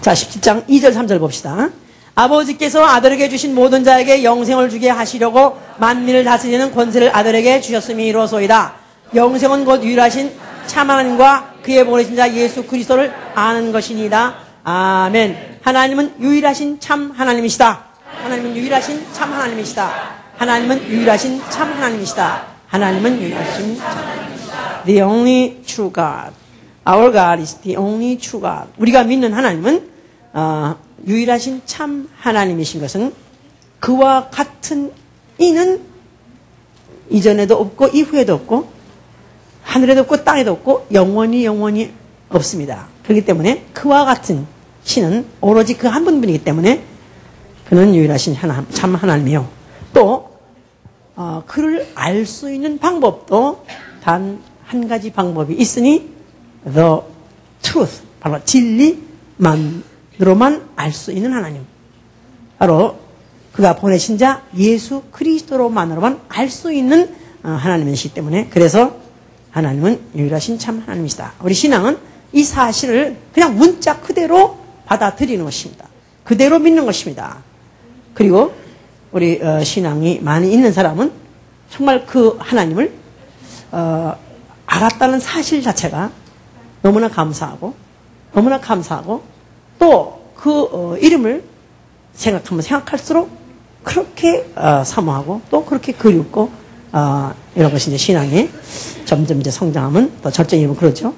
자, 17장 2절 3절 봅시다. 아버지께서 아들에게 주신 모든 자에게 영생을 주게 하시려고 만민을 다스리는 권세를 아들에게 주셨음이 이로소이다. 영생은 곧 유일하신 참 하나님과 그의 보내신 자 예수 그리스도를 아는 것이니이다. 아멘. 하나님은 유일하신 참 하나님이시다. 하나님은 유일하신 참 하나님이시다. 하나님은 유일하신 참 하나님이시다. 하나님은 유일하신 참 하나님이시다. The only true God. Our God is the only true God. 우리가 믿는 하나님은 유일하신 참 하나님이신 것은 그와 같은 이는 이전에도 없고 이후에도 없고 하늘에도 없고 땅에도 없고 영원히 없습니다. 그렇기 때문에 그와 같은 신은 오로지 그 한 분이기 때문에 그는 유일하신 참 하나님이요. 또 그를 알 수 있는 방법도 단 한 가지 방법이 있으니 the truth, 바로 진리만으로만 알 수 있는 하나님, 바로 그가 보내신 자 예수 그리스도로만으로만 알 수 있는 하나님이시기 때문에 그래서 하나님은 유일하신 참 하나님이시다. 우리 신앙은 이 사실을 그냥 문자 그대로 받아들이는 것입니다. 그대로 믿는 것입니다. 그리고 우리 신앙이 많이 있는 사람은 정말 그 하나님을 알았다는 사실 자체가 너무나 감사하고 또 그 이름을 생각할수록 그렇게 사모하고 또 그렇게 그립고 이런 것이 이제 신앙이 점점 이제 성장하면 더 절정이면 그러죠.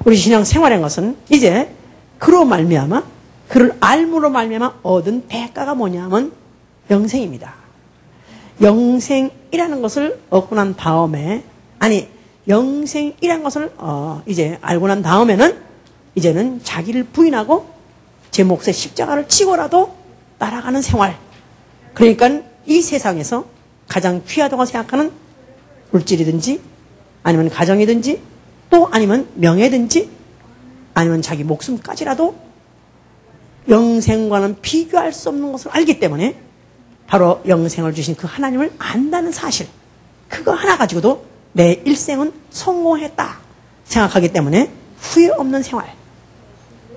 우리 신앙 생활인 것은 이제 그로 말미암아 그를 알므로 말미암아 얻은 대가가 뭐냐면 영생입니다. 영생이라는 것을 얻고 난 다음에 영생이라는 것을 이제 알고 난 다음에는 이제는 자기를 부인하고 제 몫에 십자가를 치고라도 따라가는 생활. 그러니까 이 세상에서 가장 귀하다고 생각하는 물질이든지 아니면 가정이든지 또 아니면 명예든지 아니면 자기 목숨까지라도 영생과는 비교할 수 없는 것을 알기 때문에 바로 영생을 주신 그 하나님을 안다는 사실, 그거 하나 가지고도 내 일생은 성공했다 생각하기 때문에 후회 없는 생활.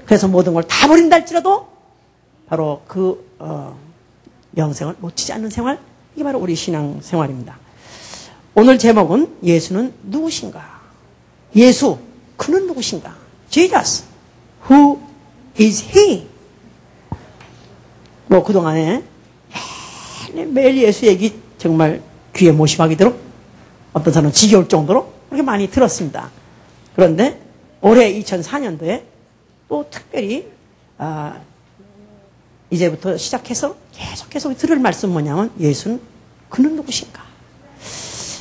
그래서 모든 걸 다 버린다 할지라도 바로 그 영생을 놓치지 않는 생활, 이게 바로 우리 신앙 생활입니다. 오늘 제목은 예수는 누구신가? 예수, 그는 누구신가? Jesus, who is he? 뭐 그동안에 매일 예수 얘기 정말 귀에 못이 박이도록 어떤 사람은 지겨울 정도로 그렇게 많이 들었습니다. 그런데 올해 2004년도에 또 특별히 이제부터 시작해서 계속해서 들을 말씀 뭐냐면 말씀은 그는 누구신가?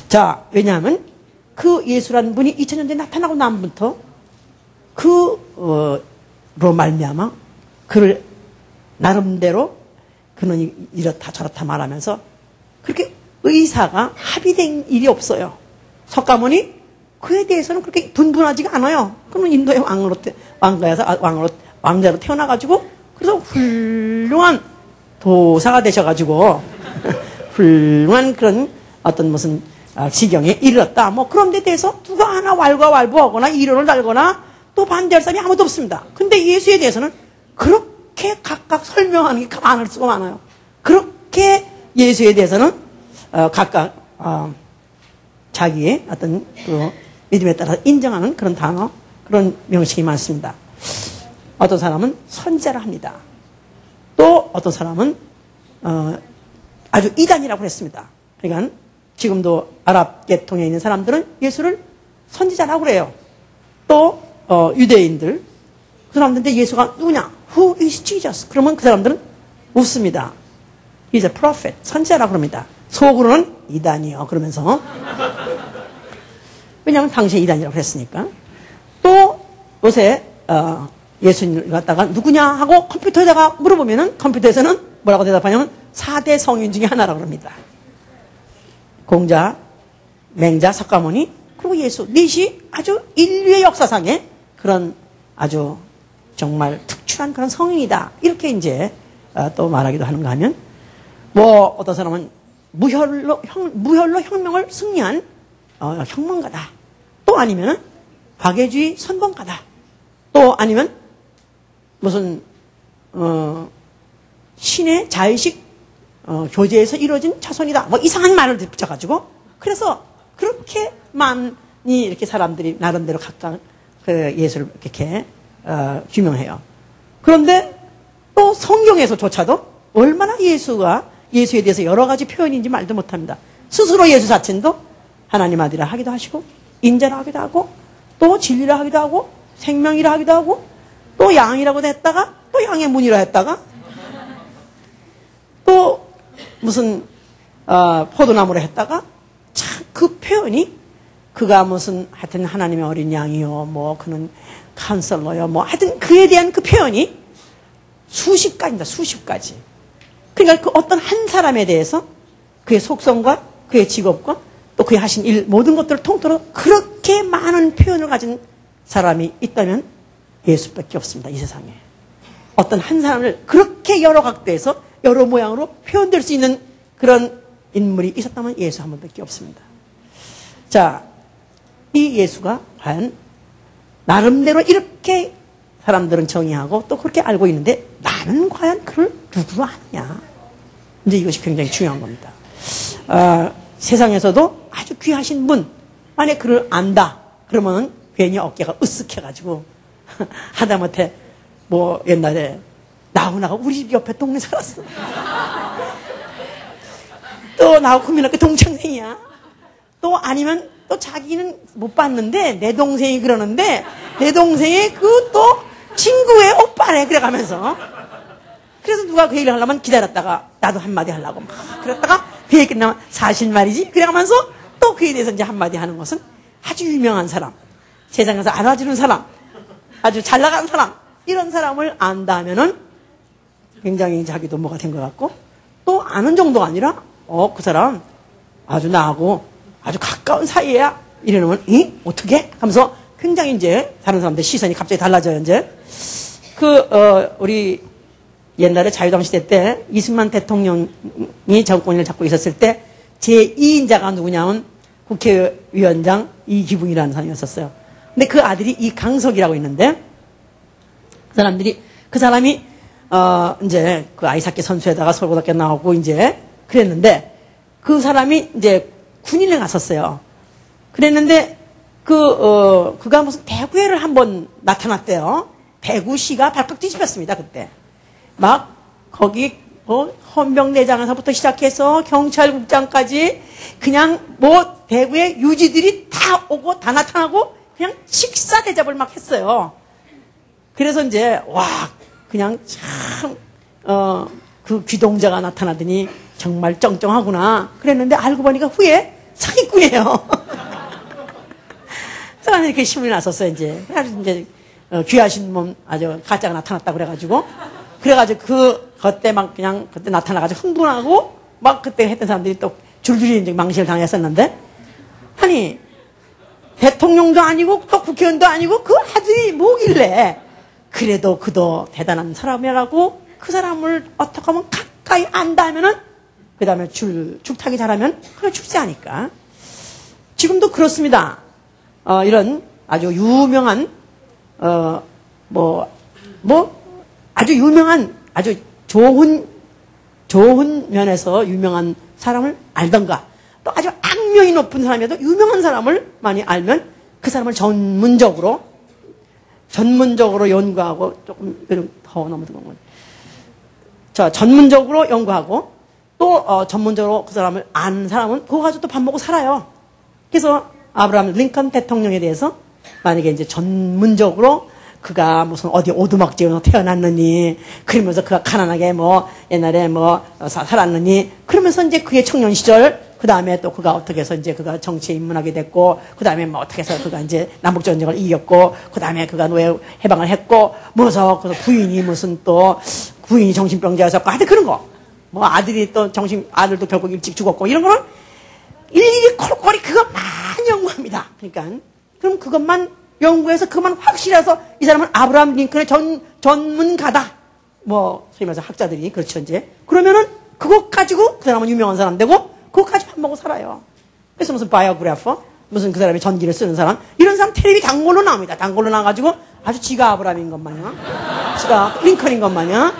자, 왜냐하면 그 예수라는 분이 2000년 전에 나타나고 난부터 그로 말미암아 그를 나름대로 그는 이렇다 저렇다 말하면서 그렇게 의사가 합의된 일이 없어요. 석가모니 그에 대해서는 그렇게 분분하지가 않아요. 그러면 인도의 왕자로 태어나가지고 그래서 훌륭한 도사가 되셔가지고 훌륭한 그런 어떤 무슨 지경에 이르렀다. 뭐 그런 데 대해서 누가 하나 왈가왈부하거나 이론을 달거나 또 반대할 사람이 아무도 없습니다. 근데 예수에 대해서는 그렇게 각각 설명하는 게 많을 수가 많아요. 그렇게 예수에 대해서는 각각 자기의 어떤 그 믿음에 따라 인정하는 그런 단어, 그런 명칭이 많습니다. 어떤 사람은 선지자라 합니다. 또 어떤 사람은 아주 이단이라고 했습니다. 그러니까 지금도 아랍 계통에 있는 사람들은 예수를 선지자라고 그래요. 또 유대인들, 그 사람들한테 예수가 누구냐? Who is Jesus? 그러면 그 사람들은 웃습니다. He's a prophet. 선지자라고 그럽니다. 속으로는 이단이요. 그러면서. 왜냐하면 당시에 이단이라고 했으니까. 또 요새 예수님을 갖다가 누구냐 하고 컴퓨터에다가 물어보면은 컴퓨터에서는 뭐라고 대답하냐면 4대 성인 중에 하나라고 합니다. 공자, 맹자, 석가모니, 그리고 예수. 넷이 아주 인류의 역사상에 그런 아주 정말 특출한 그런 성인이다. 이렇게 이제 또 말하기도 하는가 하면, 뭐, 어떤 사람은 무혈로 혁명을 승리한, 혁명가다. 또 아니면은, 박애주의 선봉가다. 또 아니면, 무슨, 신의 자의식, 교제에서 이루어진 자손이다. 뭐 이상한 말을 붙여가지고, 그래서 그렇게 많이 이렇게 사람들이 나름대로 각각 그 예수를 이렇게, 규명해요. 그런데 또 성경에서조차도 얼마나 예수에 대해서 여러 가지 표현인지 말도 못합니다. 스스로 예수 자체도 하나님 아들이라 하기도 하시고, 인자라 하기도 하고, 또 진리라 하기도 하고, 생명이라 하기도 하고, 또 양이라고 했다가, 또 양의 문이라 했다가, 또 무슨 포도나무라 했다가, 참 그 표현이 그가 무슨 하여튼 하나님의 어린 양이요, 뭐 그는 카운셀러요, 뭐 하여튼 그에 대한 그 표현이 수십 가지입니다. 수십 가지. 그러니까 그 어떤 한 사람에 대해서 그의 속성과 그의 직업과 또 그의 하신 일 모든 것들을 통틀어 그렇게 많은 표현을 가진 사람이 있다면 예수밖에 없습니다. 이 세상에. 어떤 한 사람을 그렇게 여러 각도에서 여러 모양으로 표현될 수 있는 그런 인물이 있었다면 예수 한 분밖에 없습니다. 자, 이 예수가 과연 나름대로 이렇게 사람들은 정의하고 또 그렇게 알고 있는데 나는 과연 그를 누구로 아느냐. 이제 이것이 굉장히 중요한 겁니다. 세상에서도 아주 귀하신 분, 만약에 그를 안다. 그러면 괜히 어깨가 으쓱해가지고 하다못해 뭐 옛날에 나훈아가 우리 집 옆에 동네 살았어. 또 나하고 국민학교 동창생이야. 또 아니면 또 자기는 못 봤는데 내 동생이 그러는데 내 동생의 그 또 친구의 오빠래 그래가면서 그래서 누가 그 얘기를 하려면 기다렸다가 나도 한마디 하려고 막 그랬다가 그 얘기 끝나면 사실 말이지 그래가면서 또 그에 대해서 이제 한마디 하는 것은 아주 유명한 사람, 세상에서 알아주는 사람, 아주 잘 나가는 사람, 이런 사람을 안다 하면은 굉장히 자기도 뭐가 된 것 같고 또 아는 정도가 아니라 그 사람 아주 나하고 아주 가까운 사이야 이러면 어떻게 하면서 굉장히 이제 다른 사람들 시선이 갑자기 달라져요. 이제 우리 옛날에 자유당 시대 때 이승만 대통령이 정권을 잡고 있었을 때 제2인자가 누구냐면 국회의원장 이기붕이라는 사람이었었어요. 근데 그 아들이 이강석이라고 있는데 그 사람이 이제 그 아이스하키 선수에다가 서울고등학교 나오고 이제 그랬는데 그 사람이 이제 군인에 갔었어요. 그랬는데 그가 무슨 대구에를 한번 나타났대요. 대구시가 발칵 뒤집혔습니다. 그때 막 거기 헌병대장에서부터 시작해서 경찰국장까지 그냥 뭐 대구의 유지들이 다 오고 다 나타나고 그냥 식사 대접을 막 했어요. 그래서 이제 와 그냥 참 그 귀동자가 나타나더니 정말 쩡쩡하구나 그랬는데 알고 보니까 후에 사기꾼이에요. 그래서 이렇게 신문이 났었어요. 이제 그래가지고 이제 귀하신 몸 아주 가짜가 나타났다 그래가지고 그때 막 그냥 그때 나타나가지고 흥분하고 막 그때 했던 사람들이 또 줄줄이 이제 망신을 당했었는데 아니 대통령도 아니고 또 국회의원도 아니고 그 아들이 뭐길래 그래도 그도 대단한 사람이라고 그 사람을 어떻게 하면 가까이 안다면은 그 다음에 줄타기 잘하면 그래 출세하니까 지금도 그렇습니다. 이런 아주 유명한 아주 유명한 아주 좋은 면에서 유명한 사람을 알던가 또 아주 악명이 높은 사람이라도 유명한 사람을 많이 알면 그 사람을 전문적으로 연구하고 조금 더 너무 뜨거운 건 전문적으로 연구하고 또 전문적으로 그 사람을 아는 사람은 그거 가지고 또 밥 먹고 살아요. 그래서 아브라함 링컨 대통령에 대해서 만약에 이제 전문적으로 그가 무슨 어디 오두막집에서 태어났느니 그러면서 그가 가난하게 뭐 옛날에 뭐 살았느니 그러면서 이제 그의 청년 시절 그 다음에 또 그가 어떻게 해서 이제 그가 정치에 입문하게 됐고 그 다음에 뭐 어떻게 해서 그가 이제 남북전쟁을 이겼고 그 다음에 그가 노예 해방을 했고 그래서 부인이 정신병자였었고 하여튼 그런 거 뭐 아들도 결국 일찍 죽었고 이런 거는 일일이 콜콜이 그것만 연구합니다. 그러니까 그럼 그것만 연구해서 그것만 확실해서 이 사람은 아브라함 링컨의 전문가다 소위 말해서 학자들이, 그렇죠, 이제. 그러면은, 그것 가지고 그 사람은 유명한 사람 되고, 그것 가지고 밥 먹고 살아요. 그래서 무슨 바이오그래퍼, 무슨 그 사람이 전기를 쓰는 사람, 이런 사람 텔레비 단골로 나옵니다. 단골로 나와가지고, 아주 지가 아브라함인 것 마냥, 지가 링컨인 것 마냥,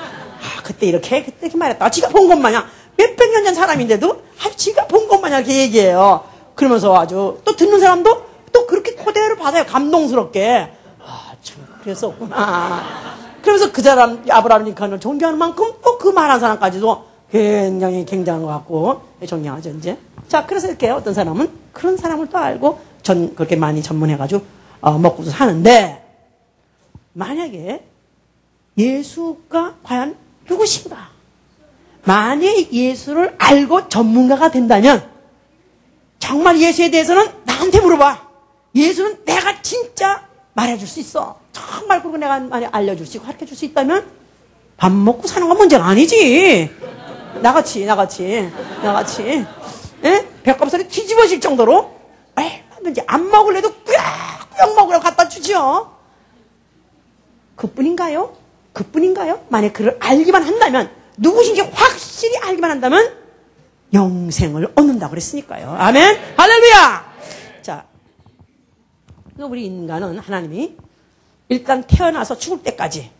그때 이렇게 말했다. 지가 본 것 마냥, 몇백 년 전 사람인데도, 아주 지가 본 것 마냥 이렇게 얘기해요. 그러면서 아주, 또 듣는 사람도 또 그렇게 그대로 받아요. 감동스럽게. 참, 그랬었구나. 그러면서 그 사람, 아브라함 링컨을 존경하는 만큼 또 그 말한 사람까지도 굉장히 굉장한 것 같고, 존경하죠, 이제. 자, 그래서 이렇게 어떤 사람은 그런 사람을 또 알고 그렇게 많이 전문해가지고, 먹고도 사는데, 만약에 예수가 과연 누구신가? 만약에 예수를 알고 전문가가 된다면, 정말 예수에 대해서는 나한테 물어봐. 예수는 내가 진짜 말해줄 수 있어. 정말 그리고 내가 많이 알려줄 수 있고 가르쳐줄 수 있다면 밥 먹고 사는 건 문제가 아니지. 나같이. 예? 벽감살이 뒤집어질 정도로 얼마든지 안 먹을래도 꾸역꾸역 먹으라고 갖다 주죠. 그뿐인가요? 만약 그를 알기만 한다면, 누구신지 확실히 알기만 한다면 영생을 얻는다고 그랬으니까요. 아멘. 할렐루야. 자, 우리 인간은 하나님이 일단 태어나서 죽을 때까지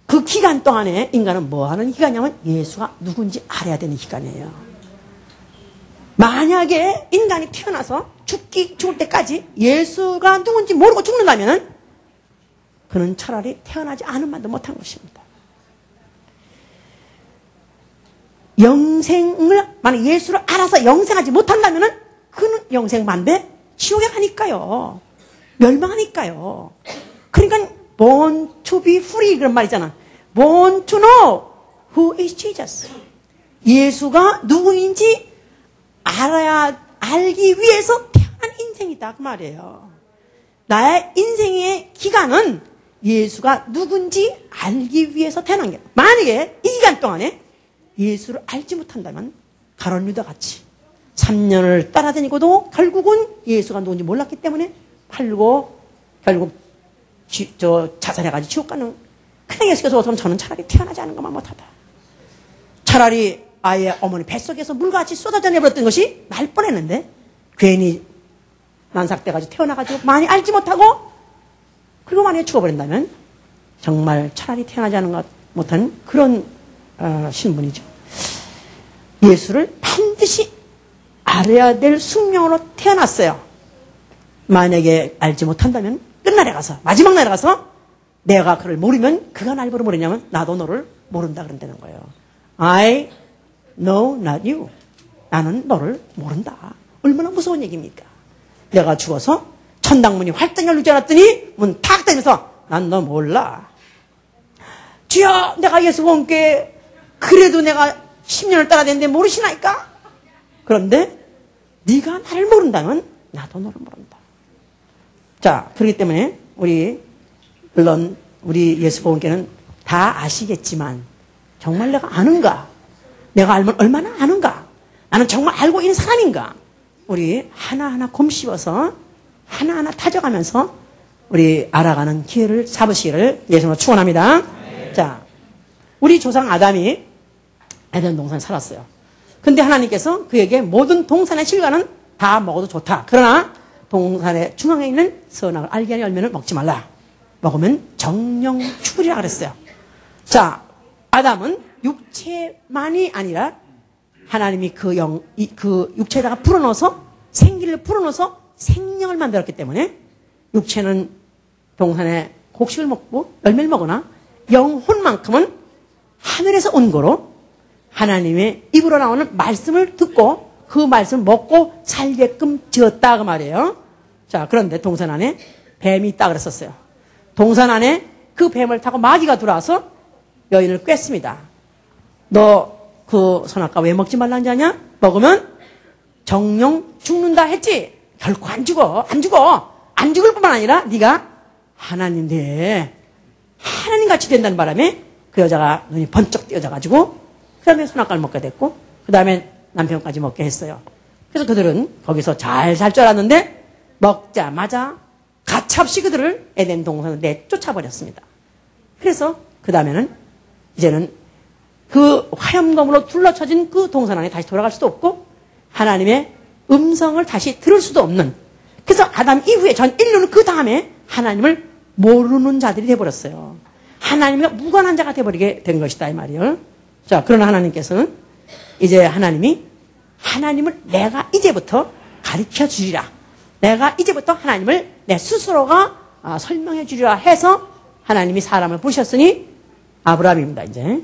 그 기간 동안에 인간은 뭐 하는 기간이냐면 예수가 누군지 알아야 되는 기간이에요. 만약에 인간이 태어나서 죽을 때까지 예수가 누군지 모르고 죽는다면 그는 차라리 태어나지 않은 말도 못한 것입니다. 만약 예수를 알아서 영생하지 못한다면 그는 영생 반대 지옥에 가니까요. 멸망하니까요. 그러니까 born to be free 그런 말 있잖아. born to know who is Jesus. 예수가 누구인지 알기 위해서 태어난 인생이다 그 말이에요. 나의 인생의 기간은 예수가 누군지 알기 위해서 태어난 게. 만약에 이 기간 동안에 예수를 알지 못한다면 가룟 유다 같이 3년을 따라다니고도 결국은 예수가 누군지 몰랐기 때문에 팔고 결국 자살해가지고 지옥 가는. 그냥 예수께서 어떻게 저는 차라리 태어나지 않은 것만 못하다. 차라리 아예 어머니 뱃속에서 물같이 쏟아져 내버렸던 것이 날 뻔했는데 괜히 난삭돼가지고 태어나가지고 많이 알지 못하고 그리고 만약에 죽어버린다면 정말 차라리 태어나지 않은 것 못한 그런 신분이죠. 예수를 반드시 알아야 될 숙명으로 태어났어요. 만약에 알지 못한다면 끝날에 가서 마지막 날에 가서 내가 그를 모르면 그가 날 모르냐면 나도 너를 모른다 그런다는 거예요. I know not you. 나는 너를 모른다. 얼마나 무서운 얘기입니까? 내가 죽어서 천당문이 활짝 열리지 않았더니 문 탁 닫으면서 난 너 몰라. 주여 내가 예수 본께 그래도 내가 10년을 따라다녔는데 모르시나이까? 그런데 네가 나를 모른다면 나도 너를 모른다. 자, 그렇기 때문에 물론 우리 예수 본께는 다 아시겠지만 정말 내가 아는가? 내가 알면 얼마나 아는가? 나는 정말 알고 있는 사람인가? 우리 하나하나 곰씹어서 하나하나 다져가면서 우리 알아가는 기회를 잡으시기를 예수님으로 축원합니다. 네. 자, 우리 조상 아담이 에덴 동산에 살았어요. 근데 하나님께서 그에게 모든 동산의 실과는 다 먹어도 좋다. 그러나 동산의 중앙에 있는 선악을 알게 하는 열매를 먹지 말라. 먹으면 정령 죽으리라 그랬어요. 자, 아담은 육체만이 아니라 하나님이 그 육체에다가 불어넣어서 생기를 불어넣어서 생명을 만들었기 때문에 육체는 동산의 곡식을 먹고 열매를 먹으나 영혼만큼은 하늘에서 온 거로 하나님의 입으로 나오는 말씀을 듣고 그 말씀을 먹고 살게끔 지었다 그 말이에요. 자, 그런데 동산 안에 뱀이 있다 그랬었어요. 동산 안에 그 뱀을 타고 마귀가 들어와서 여인을 꿰습니다. 너 그 선악과 왜 먹지 말라는 자냐? 먹으면 정령 죽는다 했지? 결코 안 죽어. 안 죽을 뿐만 아니라 네가 하나님 돼. 하나님같이 된다는 바람에 그 여자가 눈이 번쩍 띄어져가지고 그 다음에 선악과를 먹게 됐고 그 다음에 남편까지 먹게 했어요. 그래서 그들은 거기서 잘 살 줄 알았는데 먹자마자 가차없이 그들을 에덴 동산으로 내쫓아버렸습니다. 그래서 그 다음에는 이제는 그 화염검으로 둘러쳐진 그 동산 안에 다시 돌아갈 수도 없고 하나님의 음성을 다시 들을 수도 없는, 그래서 아담 이후에 전 인류는 그 다음에 하나님을 모르는 자들이 돼버렸어요. 하나님과 무관한 자가 돼버리게 된 것이다 이 말이에요. 자, 그러나 하나님께서는 이제 하나님을 내가 이제부터 가르쳐 주리라, 내가 이제부터 하나님을 내 스스로가 설명해 주리라 해서 하나님이 사람을 부르셨으니 아브라함입니다. 이제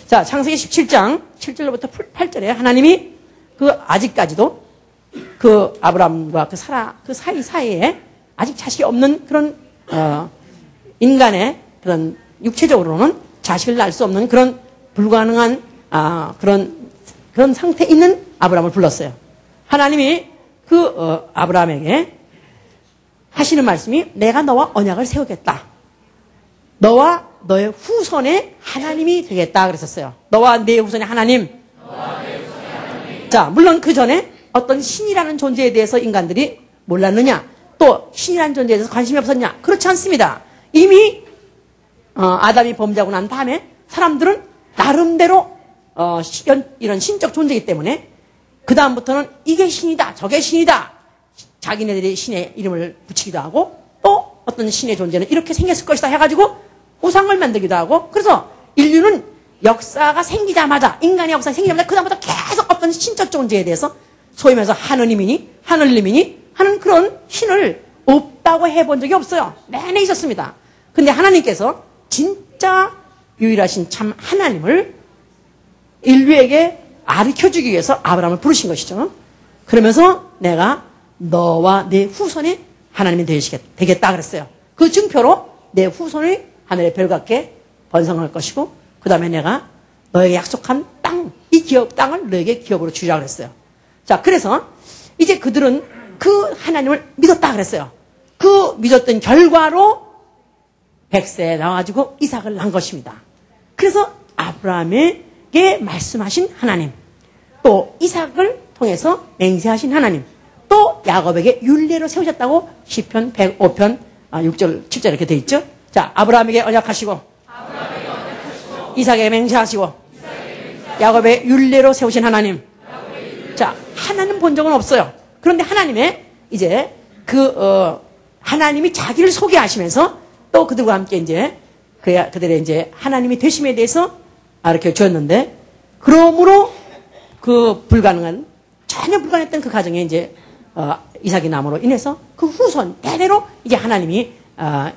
자, 창세기 17장 7절로부터 8절에 하나님이 아직까지도 아브라함과 그 사이에 아직 자식이 없는 그런 인간의 그런 육체적으로는 자식을 낳을 수 없는 그런 불가능한 그런 상태에 있는 아브라함을 불렀어요. 하나님이 아브라함에게 하시는 말씀이 내가 너와 언약을 세우겠다. 너와 너의 후손의 하나님이 되겠다 그랬었어요. 너와 내 후손의 하나님. 자, 물론 그 전에 어떤 신이라는 존재에 대해서 인간들이 몰랐느냐, 또 신이라는 존재에 대해서 관심이 없었냐? 그렇지 않습니다. 이미 아담이 범죄하고 난 다음에 사람들은 나름대로 이런 신적 존재이기 때문에 그 다음부터는 이게 신이다, 저게 신이다, 자기네들이 신의 이름을 붙이기도 하고, 또 어떤 신의 존재는 이렇게 생겼을 것이다 해가지고 우상을 만들기도 하고, 그래서 인류는 역사가 생기자마자, 인간의 역사가 생기자마자 그 다음부터 계속 어떤 신적 존재에 대해서 소위 말해서 하느님이니 하늘님이니 하는 그런 신을 없다고 해본 적이 없어요. 내내 있었습니다. 근데 하나님께서 진짜 유일하신 참 하나님을 인류에게 가르쳐주기 위해서 아브라함을 부르신 것이죠. 그러면서 내가 너와 내 후손이 하나님이 되겠다 그랬어요. 그 증표로 내 후손이 하늘의 별 같게 번성할 것이고, 그 다음에 내가 너에게 약속한 땅, 이 땅을 너에게 기업으로 주리라 그랬어요. 자, 그래서 이제 그들은 그 하나님을 믿었다 그랬어요. 그 믿었던 결과로 100세에 나와가지고 이삭을 낳은 것입니다. 그래서 아브라함에게 말씀하신 하나님, 또 이삭을 통해서 맹세하신 하나님, 또 야곱에게 율례로 세우셨다고 시편 105편 6절 7절 이렇게 되어 있죠. 자, 아브라함에게 언약하시고 이삭에게 맹세하시고 야곱의 율례로 세우신 하나님. 자, 하나님 본 적은 없어요. 그런데 하나님의 이제 하나님이 자기를 소개하시면서 또 그들과 함께 이제 그들의 이제 하나님이 되심에 대해서 가르쳐 주었는데, 그러므로 전혀 불가능했던 그 가정에 이제 이삭이 남으로 인해서 그 후손 대대로 이제 하나님이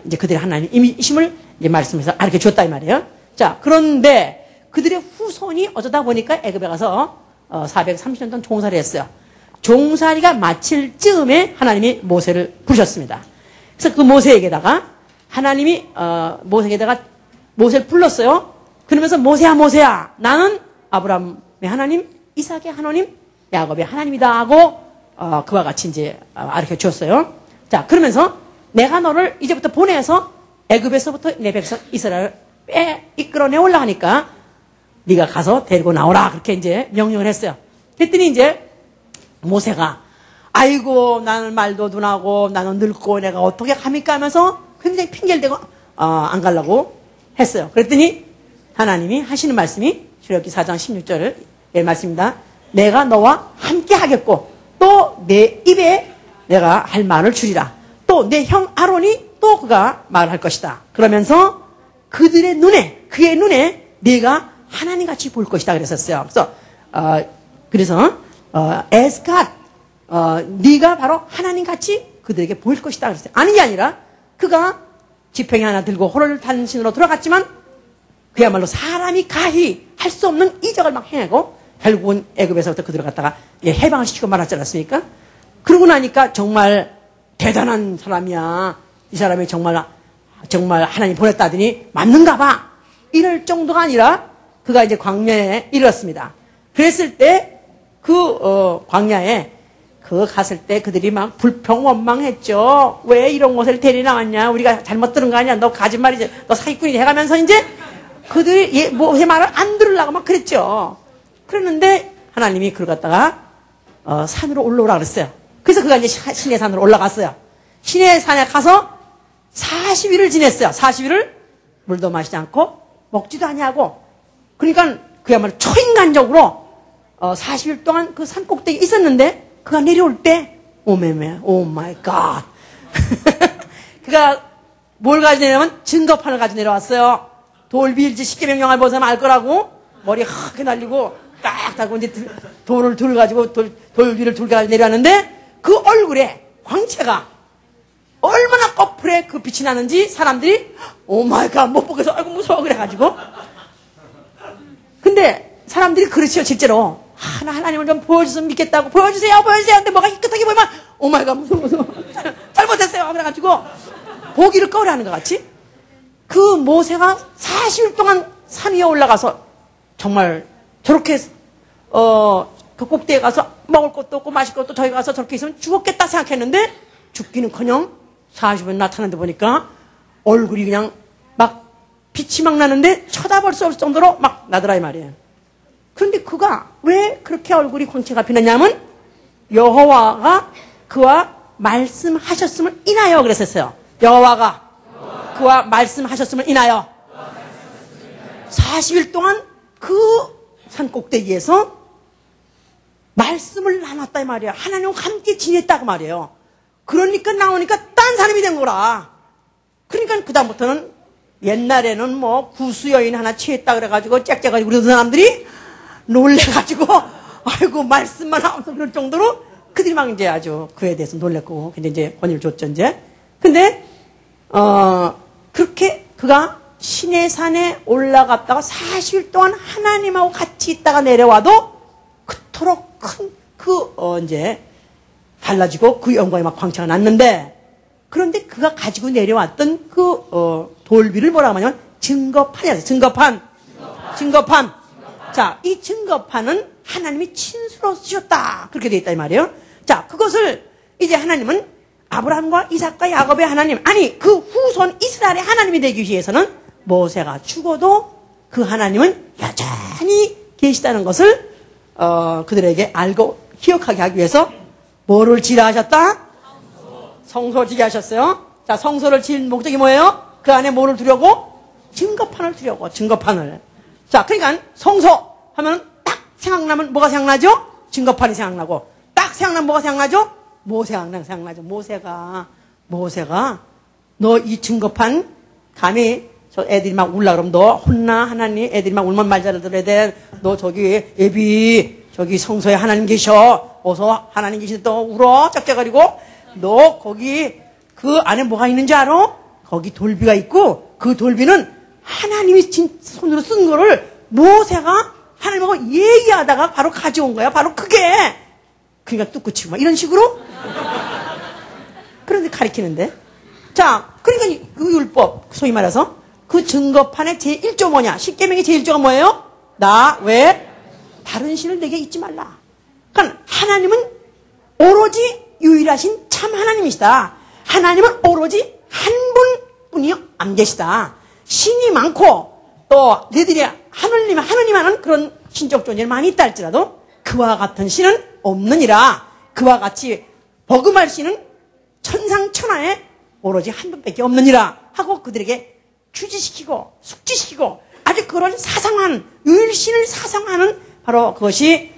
이제 그들의 하나님이심을 이제 말씀해서 가르쳐 주었다 이 말이에요. 자, 그런데 그들의 후손이 어쩌다 보니까 애굽에 가서 430년 동안 종살이 했어요. 종살이가 마칠 즈음에 하나님이 모세를 부르셨습니다. 그래서 그 모세에게다가 하나님이 모세를 불렀어요. 그러면서 모세야 나는 아브라함의 하나님, 이삭의 하나님, 야곱의 하나님이다 하고 그와 같이 이제 가르쳐 주었어요. 자, 그러면서 내가 너를 이제부터 보내서 애굽에서부터 내 백성 이스라엘을 이끌어내오려 하니까 네가 가서 데리고 나오라, 그렇게 이제 명령을 했어요. 그랬더니 이제 모세가 아이고 나는 말도 둔하고 나는 늙고 내가 어떻게 갑니까 하면서 굉장히 핑계를 대고 안 가려고 했어요. 그랬더니 하나님이 하시는 말씀이 출애굽기 4장 16절의 말씀입니다. 내가 너와 함께 하겠고 또 내 입에 내가 할 말을 주리라. 또 내 형 아론이 또 그가 말할 것이다. 그러면서 그의 눈에 네가 하나님같이 볼 것이다 그랬었어요. 그래서 as God, 네가 바로 하나님같이 그들에게 보일 것이다 그랬어요. 아닌 게 아니라 그가 지팡이 하나 들고 호를 탄 신으로 돌아갔지만 그야말로 사람이 가히 할 수 없는 이적을 막 행하고 결국은 애굽에서부터 그들을 갖다가 해방을 시키고 말았지 않았습니까? 그러고 나니까 정말 대단한 사람이야. 이 사람이 정말 하나님 보냈다 하더니 맞는가 봐. 이럴 정도가 아니라 그가 이제 광야에 이르렀습니다. 그랬을 때 광야에 갔을 때 그들이 막 불평원망했죠. 왜 이런 곳을 데리 나왔냐? 우리가 잘못 들은 거 아니야? 너 거짓말이지? 너 사기꾼이지? 해가면서 이제 그들이 모세 말을 안 들으려고 막 그랬죠. 그랬는데 하나님이 그걸 갖다가 산으로 올라오라 그랬어요. 그래서 그가 이제 신의 산으로 올라갔어요. 신의 산에 가서 40일을 지냈어요. 40일을 물도 마시지 않고 먹지도 아니하고 그러니까 그야말로 초인간적으로 40일 동안 그 산 꼭대기에 있었는데 그가 내려올 때 오메메 오 마이 갓 그가 뭘 가지고 내려면 증거판을 가지고 내려왔어요. 돌비일지 십계명 영화를 보면 알 거라고. 머리 하게 날리고 딱 달고 이제 돌을 둘 가지고 돌비를 둘 가지고 내려왔는데 그 얼굴에 광채가 얼마나 꺼풀에 그 빛이 나는지 사람들이 오 마이 갓 못 보겠어 아이고 무서워 그래가지고. 근데 사람들이 그렇지요 실제로. 하나님을 좀 보여줬으면 믿겠다고 보여주세요 근데 뭐가 희끗하게 보이면 오 마이 갓 무서워 잘못했어요 그래가지고 보기를 꺼려하는 것 같이 그 모세가 40일 동안 산 위에 올라가서 정말 저렇게 그 꼭대기에 가서 먹을 것도 없고 마실 것도 저기 가서 저렇게 있으면 죽었겠다 생각했는데 죽기는커녕 40일 나타났는데 보니까 얼굴이 그냥 막 빛이 막 나는데 쳐다볼 수 없을 정도로 막 나더라 이 말이에요. 그런데 그가 왜 그렇게 얼굴이 광채가 빛났냐면 여호와가 그와 말씀하셨음을 인하여 그랬었어요. 여호와가 그와 말씀하셨음을 인하여 40일 동안 그 산 꼭대기에서 말씀을 나눴다 이 말이에요. 하나님과 함께 지냈다고 말이에요. 그러니까 나오니까 딴 사람이 된 거라. 그러니까 그다음부터는 옛날에는 뭐 구수 여인 하나 취했다 그래가지고 짝짝하고 그러던 사람들이 놀래가지고 아이고 말씀만 하면서 그럴 정도로 그들이 막 이제 아주 그에 대해서 놀랬고 근데 이제 권위를 줬죠 이제. 근데 그렇게 그가 시내산에 올라갔다가 40일 동안 하나님하고 같이 있다가 내려와도 그토록 큰 이제 달라지고 그 영광이 막 광채가 났는데 그런데 그가 가지고 내려왔던 그 돌비를 뭐라고 하냐면 증거판이었어요. 증거판. 자, 이 증거판은 하나님이 친수로 쓰셨다. 그렇게 되어 있다 이 말이에요. 자, 그것을 이제 하나님은 아브라함과 이삭과 야곱의 하나님, 아니 그 후손 이스라엘의 하나님이 되기 위해서는 모세가 죽어도 그 하나님은 여전히 계시다는 것을 그들에게 알고 기억하게 하기 위해서 뭐를 지라 하셨다? 성소를 지게 하셨어요. 자, 성소를 지을 목적이 뭐예요? 그 안에 뭐를 두려고? 증거판을 두려고. 증거판을. 자, 그러니까 성소 하면 딱 생각나면 뭐가 생각나죠? 증거판이 생각나고. 딱 생각나면 뭐가 생각나죠? 모세가 생각나죠. 모세가 너 이 증거판 감히 저 애들이 막 울라 그러면 너 혼나 하나님 애들이 막 울면 말 잘 들어야 돼. 너 저기 애비 저기 성소에 하나님 계셔. 어서 하나님 계시는데 또 울어 짝짝거리고 너 거기 그 안에 뭐가 있는지 알아? 거기 돌비가 있고 그 돌비는 하나님이 손으로 쓴 거를 모세가 하나님하고 얘기하다가 바로 가져온 거야. 바로 그게. 그러니까 뚝 그치고 막 이런 식으로. 그런데 가리키는데. 자, 그러니까 그 율법, 소위 말해서 그 증거판의 제1조 뭐냐? 십계명의 제1조가 뭐예요? 나 왜 다른 신을 내게 잊지 말라. 그러니까 하나님은 오로지 유일하신 참 하나님이시다. 하나님은 오로지 한 분뿐이 안 계시다. 신이 많고 또 너희들이 하느님 하는 그런 신적 존재는 많이 있다 할지라도 그와 같은 신은 없느니라. 그와 같이 버금할 신은 천상천하에 오로지 한 분밖에 없느니라 하고 그들에게 규지시키고 숙지시키고 아주 그런 사상한 유일신을 사상하는 바로 그것이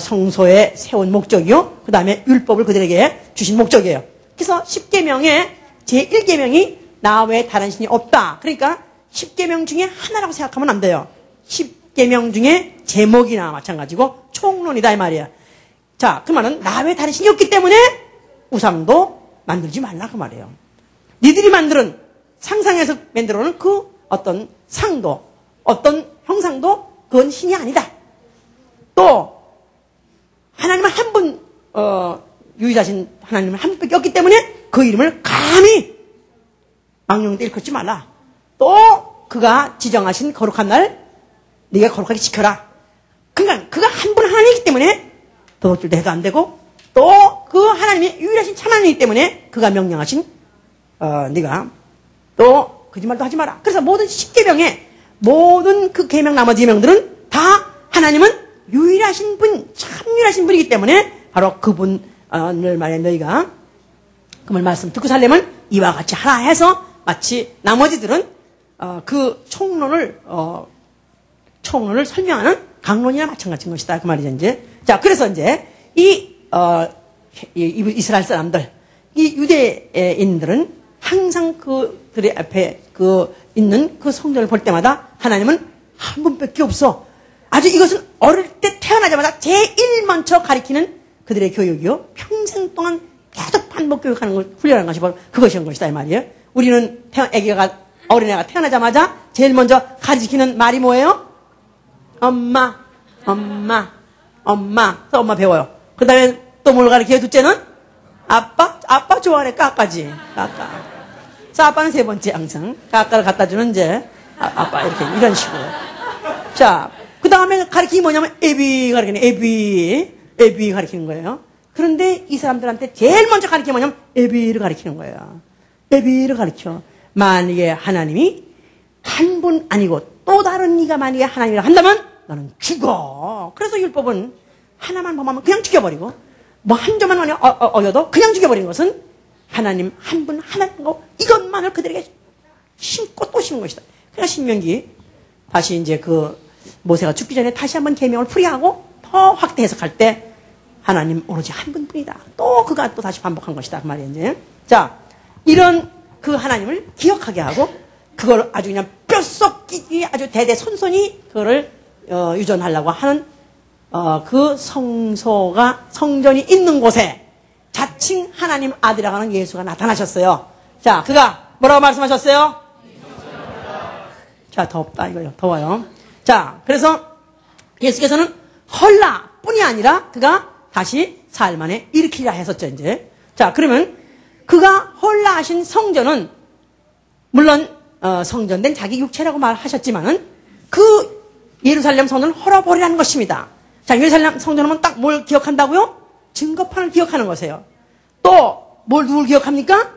성소에 세운 목적이요. 그 다음에 율법을 그들에게 주신 목적이에요. 그래서 10계명의 제1계명이 나 외에 다른 신이 없다. 그러니까 10계명 중에 하나라고 생각하면 안 돼요. 10계명 중에 제목이나 마찬가지고 총론이다 이 말이야. 자, 그 말은 나 외에 다른 신이 없기 때문에 우상도 만들지 말라 그 말이에요. 니들이 만드는 상상해서 만들어놓은 그 어떤 상도 어떤 형상도 그건 신이 아니다. 또 하나님은 한 분 유일하신 하나님은 한 분밖에 없기 때문에 그 이름을 감히 망령되 일컫지 말라. 또 그가 지정하신 거룩한 날 네가 거룩하게 지켜라. 그러니까 그가 한 분 하나님이기 때문에 도둑질도 해도 안 되고 또 그 하나님이 유일하신 참 하나님이기 때문에 그가 명령하신 네가 또 거짓말도 하지 마라. 그래서 모든 10계명에 모든 그 계명 나머지 계명들은 다 하나님은 유일하신 분, 참 유일하신 분이기 때문에 바로 그분을 말해 너희가 그분 말씀 듣고 살려면 이와 같이 하라 해서 마치 나머지들은 그 총론을 총론을 설명하는 강론이나 마찬가지인 것이다. 그 말이죠, 이제. 자, 그래서 이제, 이스라엘 사람들, 이 유대인들은 항상 그들의 앞에 있는 그 성전을 볼 때마다 하나님은 한 분밖에 없어. 아주 이것은 어릴 때 태어나자마자 제일 먼저 가리키는 그들의 교육이요. 평생 동안 계속 반복 교육하는 걸 훈련하는 것이 바로 그것인 것이다, 이 말이에요. 우리는 어린애가 태어나자마자 제일 먼저 가르치는 말이 뭐예요? 엄마. 그래서 엄마 배워요. 그 다음에 또 뭘 가르쳐요? 둘째는? 아빠 좋아하네, 까까지. 까까. 그래서 아빠는 세 번째 항상. 까까를 갖다 주는 이제, 아빠, 이렇게, 이런 식으로. 자, 그 다음에 가르치기 뭐냐면, 애비 가르치는, 애비 가르치는 거예요. 그런데 이 사람들한테 제일 먼저 가르치는 뭐냐면, 애비를 가르치는 거예요. 애비를 가르쳐. 만약에 하나님이 한 분 아니고 또 다른 이가 만약에 하나님이라 한다면, 너는 죽어. 그래서 율법은 하나만 범하면 그냥 죽여버리고, 뭐 한 점만 어여도 그냥 죽여버린 것은 하나님 한 분 하나님고 이것만을 그들에게 심고 또 심은 것이다. 그러니까 신명기 다시 이제 모세가 죽기 전에 다시 한번 계명을 풀이하고 더 확대 해석할 때 하나님 오로지 한 분뿐이다. 또 그가 또 다시 반복한 것이다. 그 말이에요, 이제. 자, 이런 그 하나님을 기억하게 하고 그걸 아주 그냥 뼛속 끼기 아주 대대손손이 그거를 유전하려고 하는 그 성전이 있는 곳에 자칭 하나님 아들이라고 하는 예수가 나타나셨어요. 자, 그가 뭐라고 말씀하셨어요? 자, 덥다 이거요. 더워요. 자, 그래서 예수께서는 헐라 뿐이 아니라 그가 다시 사흘 만에 일으키라 했었죠, 이제. 자, 그러면 그가 헐라 하신 성전은 물론 성전된 자기 육체라고 말하셨지만은 그 예루살렘 성전을 헐어버리라는 것입니다. 자, 예루살렘 성전하면 딱 뭘 기억한다고요? 증거판을 기억하는 것이에요. 또 누굴 기억합니까?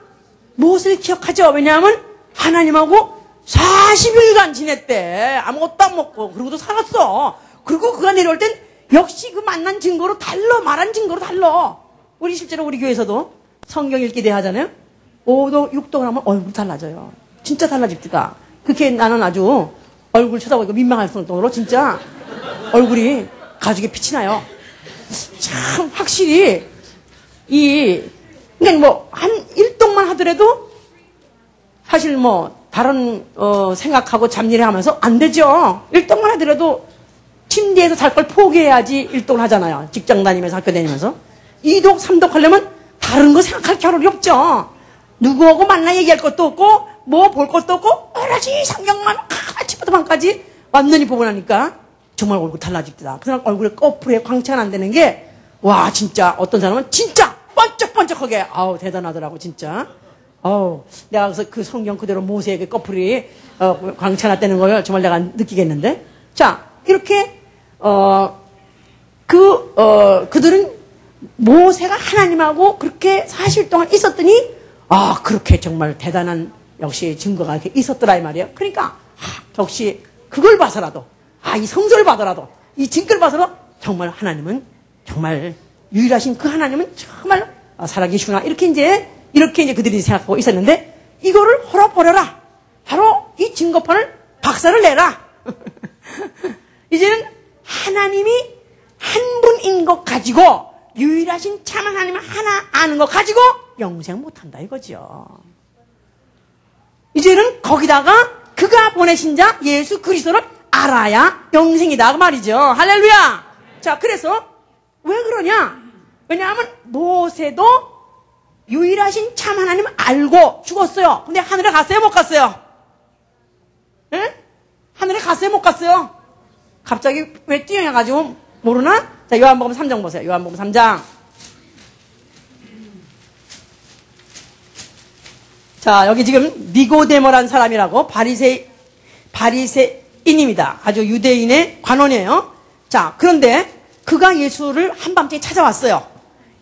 모세를 기억하죠. 왜냐하면 하나님하고 40일간 지냈대. 아무것도 안 먹고 그러고도 살았어. 그리고 그가 내려올 땐 역시 그 만난 증거로 달라. 말한 증거로 달라. 우리 실제로 우리 교회에서도 성경 읽기 대회 하잖아요. 5도 6도 하면 얼굴이 달라져요. 진짜 달라집니다. 그렇게 나는 아주 얼굴 쳐다보고 민망할 정도로 진짜 얼굴이 가죽에 빛이 나요. 참 확실히 그냥 뭐 한 일동만 하더라도 사실 뭐 다른 생각하고 잡일을 하면서 안 되죠. 일동만 하더라도 침대에서 잘 걸 포기해야지 일동을 하잖아요. 직장 다니면서 학교 다니면서 2독 3독 하려면 다른 거 생각할 겨를이 없죠. 누구하고 만나 얘기할 것도 없고 뭐 볼 것도 없고 오로지 성경만 아침부터 밤까지 완전히 보고 나니까 정말 얼굴 달라집니다. 그 사람 얼굴에 꺼풀에 광채가 안 되는 게 와 진짜 어떤 사람은 진짜 번쩍번쩍하게 아우 대단하더라고 진짜. 내가 그래서 그 성경 그대로 모세에게 꺼풀이 광채가 났다는 걸 정말 내가 느끼겠는데. 자, 이렇게 그들은 모세가 하나님하고 그렇게 40일 동안 있었더니 그렇게 정말 대단한 역시 증거가 이렇게 있었더라 이 말이에요. 그러니까 역시 그걸 봐서라도 이 성전을 봐서라도 이 증거를 봐서라도 정말 하나님은 정말 유일하신 그 하나님은 정말 살아계시구나 이렇게 이제 그들이 생각하고 있었는데 이거를 헐어버려라. 바로 이 증거판을 박살을 내라. 이제는 하나님이 한 분인 것 가지고 유일하신 참 하나님을 하나 아는 것 가지고 영생 못한다 이거죠. 이제는 거기다가 그가 보내신 자 예수 그리스도를 알아야 영생이다 그 말이죠. 할렐루야. 자, 그래서 왜 그러냐? 왜냐하면 모세도 유일하신 참 하나님을 알고 죽었어요. 근데 하늘에 갔어요? 못 갔어요? 예? 하늘에 갔어요? 못 갔어요? 갑자기 왜 뛰어가지고 모르나? 자, 요한복음 3장 보세요. 요한복음 3장. 자, 여기 지금 니고데모란 사람이라고 바리새인입니다. 아주 유대인의 관원이에요. 자, 그런데 그가 예수를 한밤중에 찾아왔어요.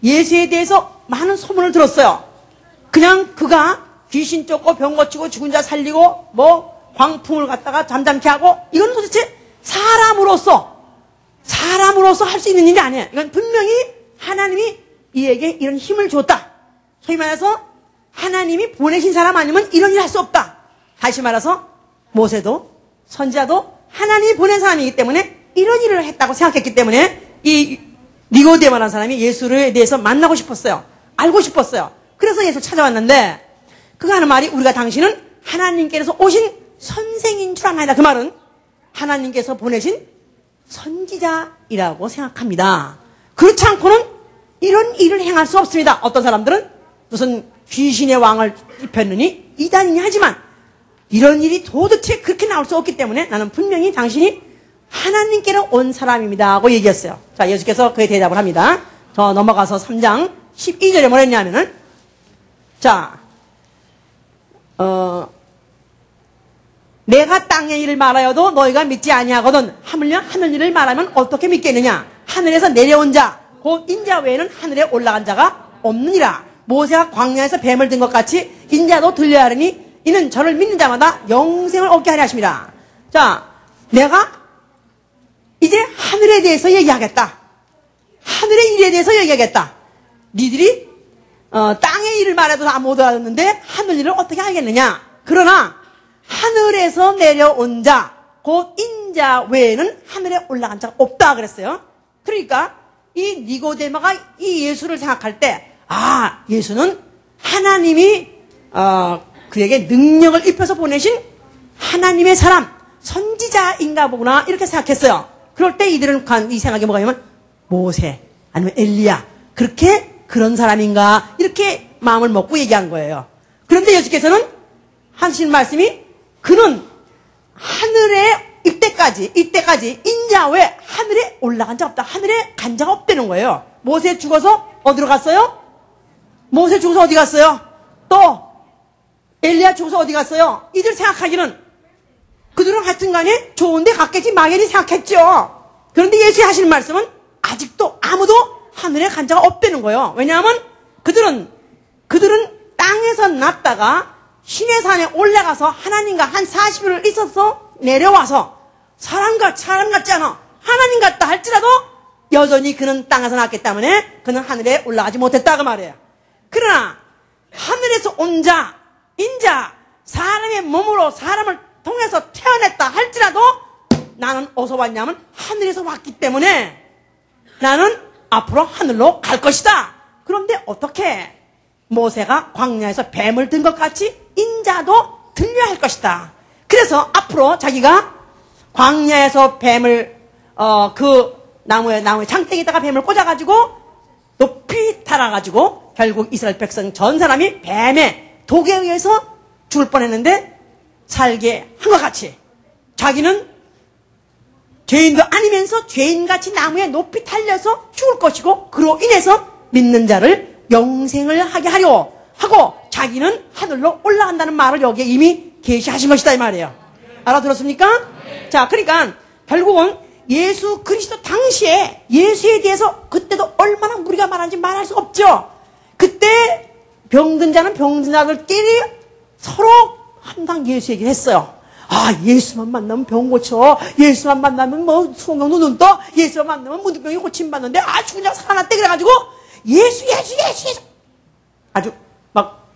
예수에 대해서 많은 소문을 들었어요. 그냥 그가 귀신 쫓고 병 고치고 죽은 자 살리고 뭐 광풍을 갖다가 잠잠케 하고 이건 도대체 사람으로서 할 수 있는 일이 아니에요. 이건 분명히 하나님이 이에게 이런 힘을 줬다. 소위 말해서 하나님이 보내신 사람 아니면 이런 일 할 수 없다. 다시 말해서 모세도 선지자도 하나님이 보낸 사람이기 때문에 이런 일을 했다고 생각했기 때문에 이 니고데모라는 사람이 예수에 대해서 만나고 싶었어요. 알고 싶었어요. 그래서 예수 찾아왔는데 그가 하는 말이 우리가 당신은 하나님께서 오신 선생인 줄 아나이다. 그 말은 하나님께서 보내신 선지자이라고 생각합니다. 그렇지 않고는 이런 일을 행할 수 없습니다. 어떤 사람들은 무슨 귀신의 왕을 입혔느니 이단이니 하지만 이런 일이 도대체 그렇게 나올 수 없기 때문에 나는 분명히 당신이 하나님께로 온 사람입니다 하고 얘기했어요. 자, 예수께서 그에 대답을 합니다. 저 넘어가서 3장 12절에 뭐라 했냐면은 자, 내가 땅의 일을 말하여도 너희가 믿지 아니하거든 하물며 하늘 일을 말하면 어떻게 믿겠느냐. 하늘에서 내려온 자 곧 인자 외에는 하늘에 올라간 자가 없느니라. 모세가 광야에서 뱀을 든 것 같이 인자도 들려야 하리니 이는 저를 믿는 자마다 영생을 얻게 하려 하십니다. 자, 내가 이제 하늘에 대해서 얘기하겠다. 하늘의 일에 대해서 얘기하겠다. 니들이 땅의 일을 말해도 다 못 알아듣는데 하늘 일을 어떻게 하겠느냐. 그러나 하늘에서 내려온 자 곧 인자 외에는 하늘에 올라간 자가 없다 그랬어요. 그러니까 이 니고데모가 이 예수를 생각할 때 아, 예수는 하나님이 그에게 능력을 입혀서 보내신 하나님의 사람, 선지자인가 보구나 이렇게 생각했어요. 그럴 때 이들은 이 생각이 뭐냐면 모세 아니면 엘리야 그런 사람인가 이렇게 마음을 먹고 얘기한 거예요. 그런데 예수께서는 하신 말씀이 그는 하늘에 이때까지 인자 외 하늘에 올라간 자 없다. 하늘에 간 자가 없다는 거예요. 모세 죽어서 어디로 갔어요? 모세 죽어서 어디 갔어요? 또 엘리야 죽어서 어디 갔어요? 이들 생각하기는 그들은 하여튼 간에 좋은 데 갔겠지 막연히 생각했죠. 그런데 예수의 하시는 말씀은 아직도 아무도 하늘에 간 자가 없다는 거예요. 왜냐하면 그들은 땅에서 났다가 신의 산에 올라가서 하나님과 한 40일을 있어서 내려와서 사람 같지 않아. 하나님 같다 할지라도 여전히 그는 땅에서 났기 때문에 그는 하늘에 올라가지 못했다 그 말이에요. 그러나 하늘에서 온 자, 인자, 사람의 몸으로 사람을 통해서 태어났다 할지라도 나는 어디서 왔냐면 하늘에서 왔기 때문에 나는 앞으로 하늘로 갈 것이다. 그런데 어떻게 모세가 광야에서 뱀을 든 것 같이 인자도 들려야 할 것이다. 그래서 앞으로 자기가 광야에서 뱀을 그 나무에 장대기에다가 뱀을 꽂아가지고 높이 달아가지고 결국 이스라엘 백성 전 사람이 뱀의 독에 의해서 죽을 뻔했는데 살게 한 것 같이 자기는 죄인도 아니면서 죄인같이 나무에 높이 달려서 죽을 것이고 그로 인해서 믿는 자를 영생을 하게 하려 하고 자기는 하늘로 올라간다는 말을 여기에 이미 계시하신 것이다 이 말이에요. 알아들었습니까? 자, 그러니까 결국은 예수 그리스도 당시에 예수에 대해서 그때도 얼마나 우리가 말하는지 말할 수 없죠. 그때 병든 자는 병든 자들끼리 서로 항상 예수 얘기를 했어요. 아, 예수만 만나면 병 고쳐. 예수만 만나면 뭐 소경도 눈 떠. 예수만 만나면 문득병이 고침받는데 아주 그냥 살아났대. 그래가지고 예수 아주 막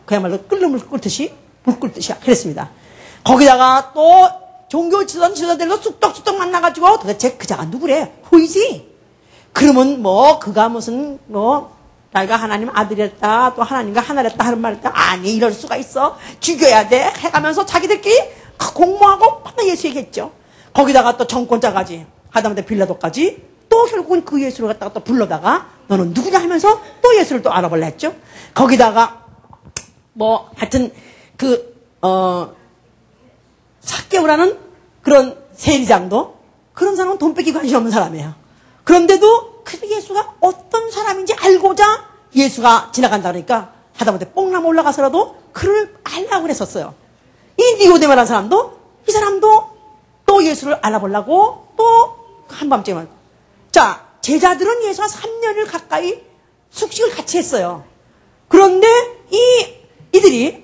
그야말로 끓는 물 끓듯이 물 끓듯이 그랬습니다. 거기다가 또 종교 지도자들도 쑥떡쑥떡 만나가지고 도대체 그 자가 누구래? 보이지? 그러면 뭐 그가 무슨 뭐 자기가 하나님 아들이었다 또 하나님과 하나랬다 하는 말했다. 아니 이럴 수가 있어. 죽여야 돼 해가면서 자기들끼리 공모하고 맨날 예수 얘기했죠. 거기다가 또 정권자까지 하다못해 빌라도까지 또 결국은 그 예수를 갖다가 또 불러다가 너는 누구냐 하면서 또 예수를 또 알아보려 했죠. 거기다가 뭐 하여튼 삭개오라는 그런 세리장도 그런 사람은 돈 뺏기 관심 없는 사람이에요. 그런데도 그 예수가 어떤 사람인지 알고자 예수가 지나간다 그러니까 하다못해 뽕나무 올라가서라도 그를 알라고 그랬었어요. 이 니고데모라는 사람도 이 사람도 또 예수를 알아보려고 또 한밤중에 자, 제자들은 예수와 3년을 가까이 숙식을 같이 했어요. 그런데 이들이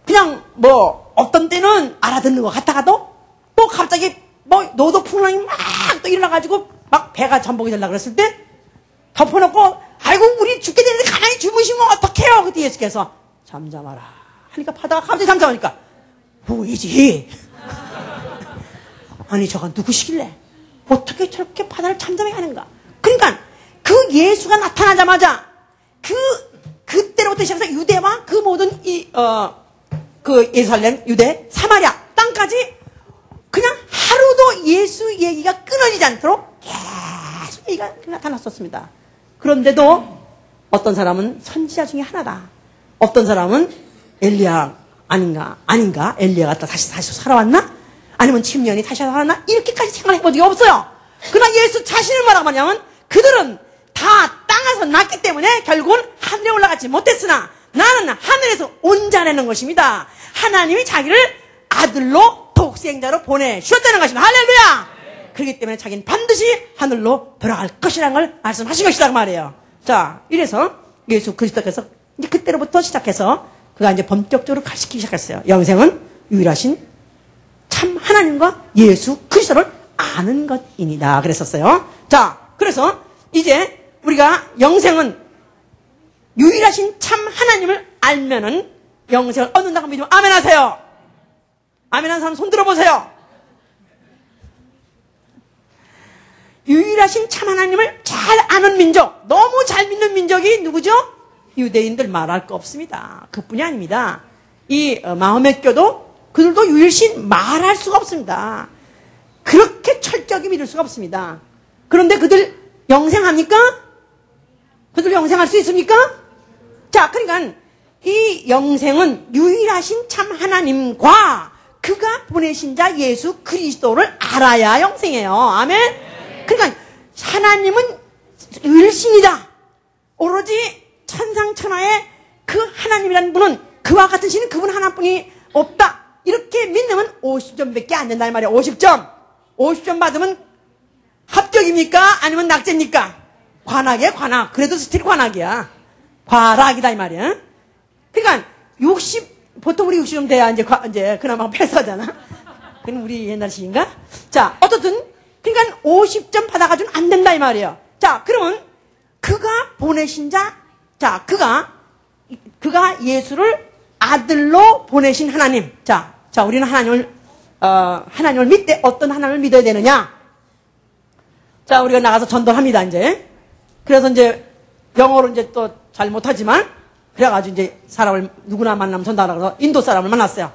그냥 뭐 어떤 때는 알아듣는 것 같다가도 또 갑자기 뭐 노도 풍랑이 막 또 일어나가지고 막 배가 전복이 되려고 그랬을 때 덮어놓고 아이고 우리 죽게 되는데 가만히 주무시면 어떡해요. 그때 예수께서 잠잠하라 하니까 바다가 갑자기 잠잠하니까 보이지 아니 저가 누구시길래 어떻게 저렇게 바다를 잠잠하게 하는가. 그러니까 그 예수가 나타나자마자 그때로부터 시작해서 유대와 그 모든 그 예루살렘, 유대, 사마리아 땅까지 그냥 하루도 예수 얘기가 끊어지지 않도록 계속 얘기가 나타났었습니다. 그런데도 어떤 사람은 선지자 중에 하나다. 어떤 사람은 엘리야 아닌가 엘리야가 다시 살아왔나? 아니면 10년이 다시 살아왔나? 이렇게까지 생각해 본 적이 없어요. 그러나 예수 자신을 뭐라고 하냐면 그들은 다 땅에서 났기 때문에 결국은 하늘에 올라가지 못했으나 나는 하늘에서 온 자라는 것입니다. 하나님이 자기를 아들로 독생자로 보내주셨다는 것입니다. 할렐루야! 그렇기 때문에 자기는 반드시 하늘로 돌아갈 것이라는 걸 말씀하신 것이다 그 말이에요. 자, 이래서 예수 그리스도께서 이제 그때로부터 시작해서 그가 이제 본격적으로 가르치기 시작했어요. 영생은 유일하신 참 하나님과 예수 그리스도를 아는 것이니다. 그랬었어요. 자, 그래서 이제 우리가 영생은 유일하신 참 하나님을 알면은 영생을 얻는다고 믿으면 아멘 하세요. 아멘 하는 사람 손 들어보세요. 유일하신 참 하나님을 잘 아는 민족, 너무 잘 믿는 민족이 누구죠? 유대인들 말할 거 없습니다. 그뿐이 아닙니다. 이 마호메교도 그들도 유일시 말할 수가 없습니다. 그렇게 철저하게 믿을 수가 없습니다. 그런데 그들 영생합니까? 그들 영생할 수 있습니까? 자, 그러니까 이 영생은 유일하신 참 하나님과 그가 보내신 자 예수 그리스도를 알아야 영생이에요. 아멘? 그러니까 하나님은 유일신이다. 오로지 천상천하의 그 하나님이라는 분은 그와 같은 신은 그분 하나뿐이 없다. 이렇게 믿으면 50점밖에 안 된다는 말이에요. 50점. 50점 받으면 합격입니까? 아니면 낙제입니까? 관악이에요, 관악. 그래도 스틸 관악이야. 과락이다 이 말이야. 그러니까 보통 우리 60점 돼야 이제 그나마 패스하잖아. 그건 우리 옛날식인가? 자, 어떻든 그러니까 50점 받아가지고는 안 된다 이 말이에요. 자, 그러면 그가 보내신 자, 그가 예수를 아들로 보내신 하나님. 자, 우리는 하나님을 믿되 어떤 하나님을 믿어야 되느냐? 자, 우리가 나가서 전도합니다, 이제. 그래서 이제 영어로 이제 또 잘 못하지만 그래가지고 이제 사람을 누구나 만나면 전도하라고 해서 인도 사람을 만났어요.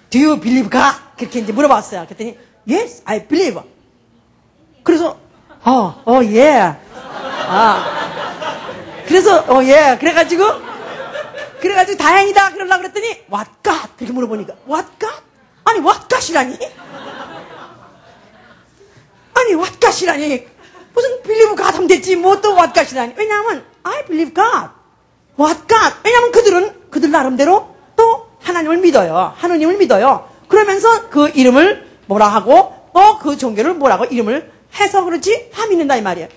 Do you believe God? 그렇게 이제 물어봤어요. 그랬더니 Yes, I believe. 그래서 예. 그래서 예. 그래가지고 다행이다 그러려고 그랬더니 What God? 그렇게 물어보니까 What God? 아니 What God이라니? 아니 What God이라니? 무슨 believe God 하면 됐지 뭐 또 What God이라니? 왜냐하면 I believe God. What God? 왜냐하면 그들 나름대로 또 하나님을 믿어요. 하느님을 믿어요. 그러면서 그 이름을 뭐라 하고 또 그 종교를 뭐라고 이름을 해서 그렇지 다 믿는다 이 말이에요.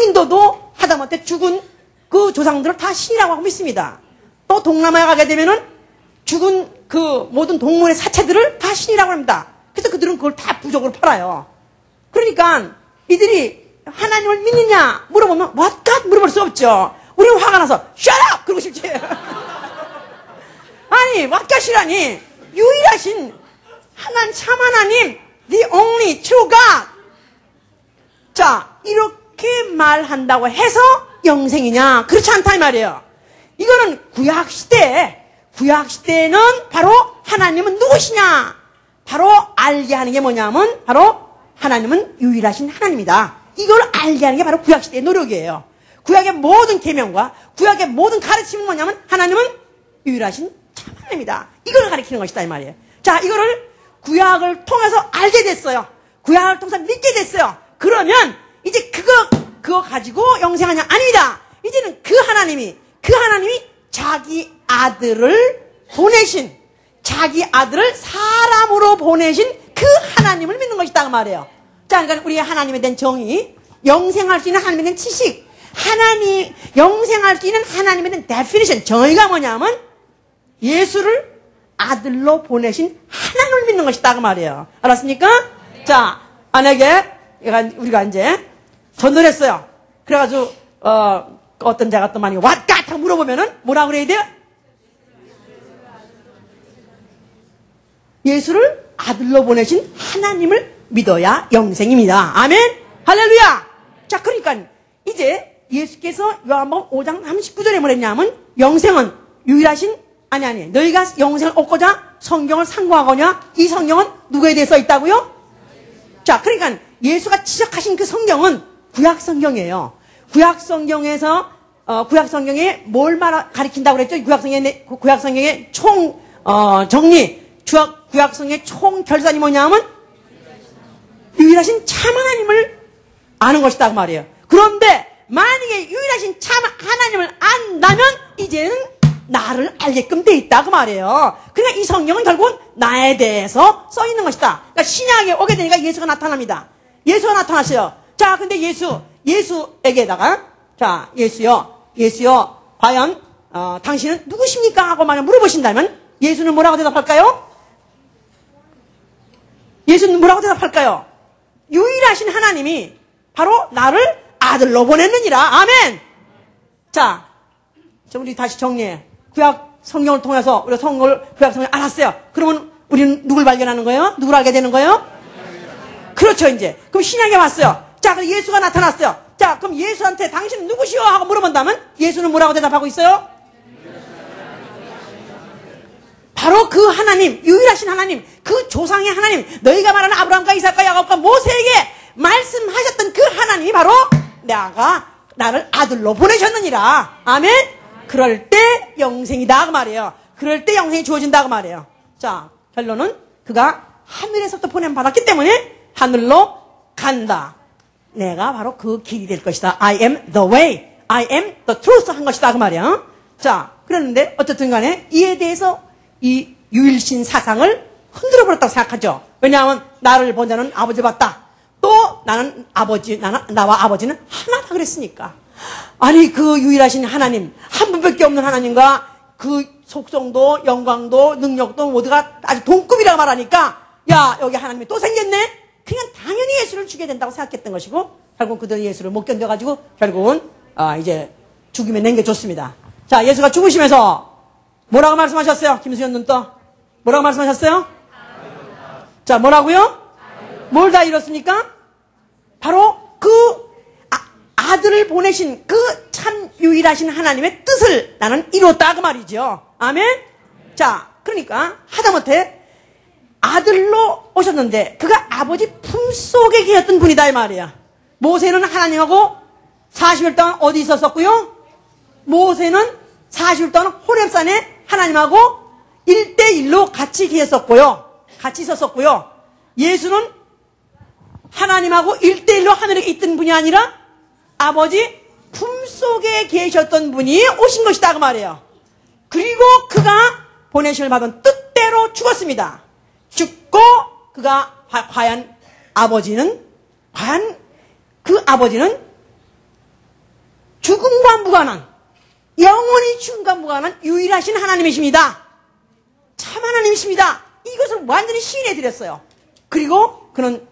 인도도 하다못해 죽은 그 조상들을 다 신이라고 하고 믿습니다. 또 동남아에 가게 되면은 죽은 그 모든 동물의 사체들을 다 신이라고 합니다. 그래서 그들은 그걸 다 부적으로 팔아요. 그러니까 이들이 하나님을 믿느냐 물어보면 What God? 물어볼 수 없죠. 우리는 화가 나서 Shut up! 그러고 싶지. 아니 What God이라니 유일하신 참 하나님 The only true God. 자, 이렇게 말한다고 해서 영생이냐? 그렇지 않다 이 말이에요. 이거는 구약시대는 바로 하나님은 누구시냐? 바로 알게 하는 게 뭐냐면 바로 하나님은 유일하신 하나님이다. 이걸 알게 하는 게 바로 구약시대의 노력이에요. 구약의 모든 계명과 구약의 모든 가르침은 뭐냐면 하나님은 유일하신 참 하나님이다. 이걸 가르치는 것이다 이 말이에요. 자, 이거를 구약을 통해서 알게 됐어요. 구약을 통해서 믿게 됐어요. 그러면 이제 그거 가지고 영생하냐? 아닙니다. 이제는 그 하나님이 자기 아들을 사람으로 보내신 그 하나님을 믿는 것이다 그 말이에요. 자, 그러니까 우리의 하나님에 대한 정의, 영생할 수 있는 하나님에 대한 지식, 영생할 수 있는 하나님에 대한 definition, 정의가 뭐냐면 예수를 아들로 보내신 하나님을 믿는 것이다 그 말이에요. 알았습니까? 자, 만약에 우리가 이제 전도를 했어요. 그래가지고 어떤 자가 또 만약에 What God? 하고 물어보면은 뭐라고 그래야 돼요? 예수를 아들로 보내신 하나님을 믿어야 영생입니다. 아멘. 할렐루야. 자, 그러니까 이제 예수께서 요한복음 5장 39절에 뭐랬냐면 영생은 유일하신 아니 너희가 영생을 얻고자 성경을 상고하거냐 이 성경은 누구에 대해 써 있다고요? 자, 그러니까 예수가 지적하신 그 성경은 구약 성경이에요. 구약 성경에서 구약 성경에 뭘 가리킨다고 그랬죠? 구약 성경의 총 정리 구약 성경의 총 결산이 뭐냐면 유일하신 참 하나님을 아는 것이다 그 말이에요. 그런데 만약에 유일하신 참 하나님을 안다면 이제는 나를 알게끔 돼 있다 그 말이에요. 그러니까 이 성경은 결국은 나에 대해서 써 있는 것이다. 그러니까 신약에 오게 되니까 예수가 나타납니다. 예수가 나타났어요. 자, 근데 예수에게다가 자, 예수요, 과연 당신은 누구십니까? 하고 만약 물어보신다면 예수는 뭐라고 대답할까요? 예수는 뭐라고 대답할까요? 유일하신 하나님이 바로 나를 아들로 보냈느니라. 아멘. 자, 우리 다시 정리해. 구약 성경을 통해서 우리가 구약 성경을 알았어요. 그러면 우리는 누굴 발견하는 거예요? 누굴 알게 되는 거예요? 그렇죠, 이제. 그럼 신약에 왔어요. 자, 그럼 예수가 나타났어요. 자, 그럼 예수한테 당신은 누구시오? 하고 물어본다면 예수는 뭐라고 대답하고 있어요? 바로 그 하나님, 유일하신 하나님, 그 조상의 하나님, 너희가 말하는 아브라함과 이삭과 야곱과 모세에게 말씀하셨던 그 하나님이 바로 나를 아들로 보내셨느니라. 아멘? 그럴 때 영생이다 그 말이에요. 그럴 때 영생이 주어진다 그 말이에요. 자, 결론은 그가 하늘에서부터 보냄 받았기 때문에 하늘로 간다. 내가 바로 그 길이 될 것이다. I am the way, I am the truth 한 것이다 그 말이야. 자, 그랬는데 어쨌든 간에 이에 대해서 이 유일신 사상을 흔들어 버렸다고 생각하죠. 왜냐하면 나를 본 자는 아버지를 봤다. 또 나와 아버지는 하나다 그랬으니까. 아니, 그 유일하신 하나님, 한 분밖에 없는 하나님과 그 속성도 영광도 능력도 모두가 아주 동급이라고 말하니까 야, 여기 하나님이 또 생겼네? 그냥 당연히 예수를 죽여야 된다고 생각했던 것이고 결국 그들은 예수를 못 견뎌가지고 결국은 이제 죽임에 남겨줬습니다. 자, 예수가 죽으시면서 뭐라고 말씀하셨어요? 김수현 눈 떠. 뭐라고 말씀하셨어요? 자, 뭐라고요? 뭘 다 이뤘습니까? 바로 그 아들을 보내신 그 참 유일하신 하나님의 뜻을 나는 이뤘다 그 말이죠. 아멘? 자, 그러니까 하다못해 아들로 오셨는데 그가 아버지 품속에 계셨던 분이다 이 말이야. 모세는 하나님하고 40일 동안 어디 있었었고요? 모세는 40일 동안 호렙산에 하나님하고 1대1로 같이 계셨었고요. 같이 있었었고요. 예수는 하나님하고 1대1로 하늘에 있던 분이 아니라 아버지 품속에 계셨던 분이 오신 것이다 그 말이에요. 그리고 그가 보내심을 받은 뜻대로 죽었습니다. 죽고 그가 과연 그 아버지는 죽음과 무관한 영원히 죽음과 무관한 유일하신 하나님이십니다. 참 하나님이십니다. 이것을 완전히 시인해 드렸어요. 그리고 그는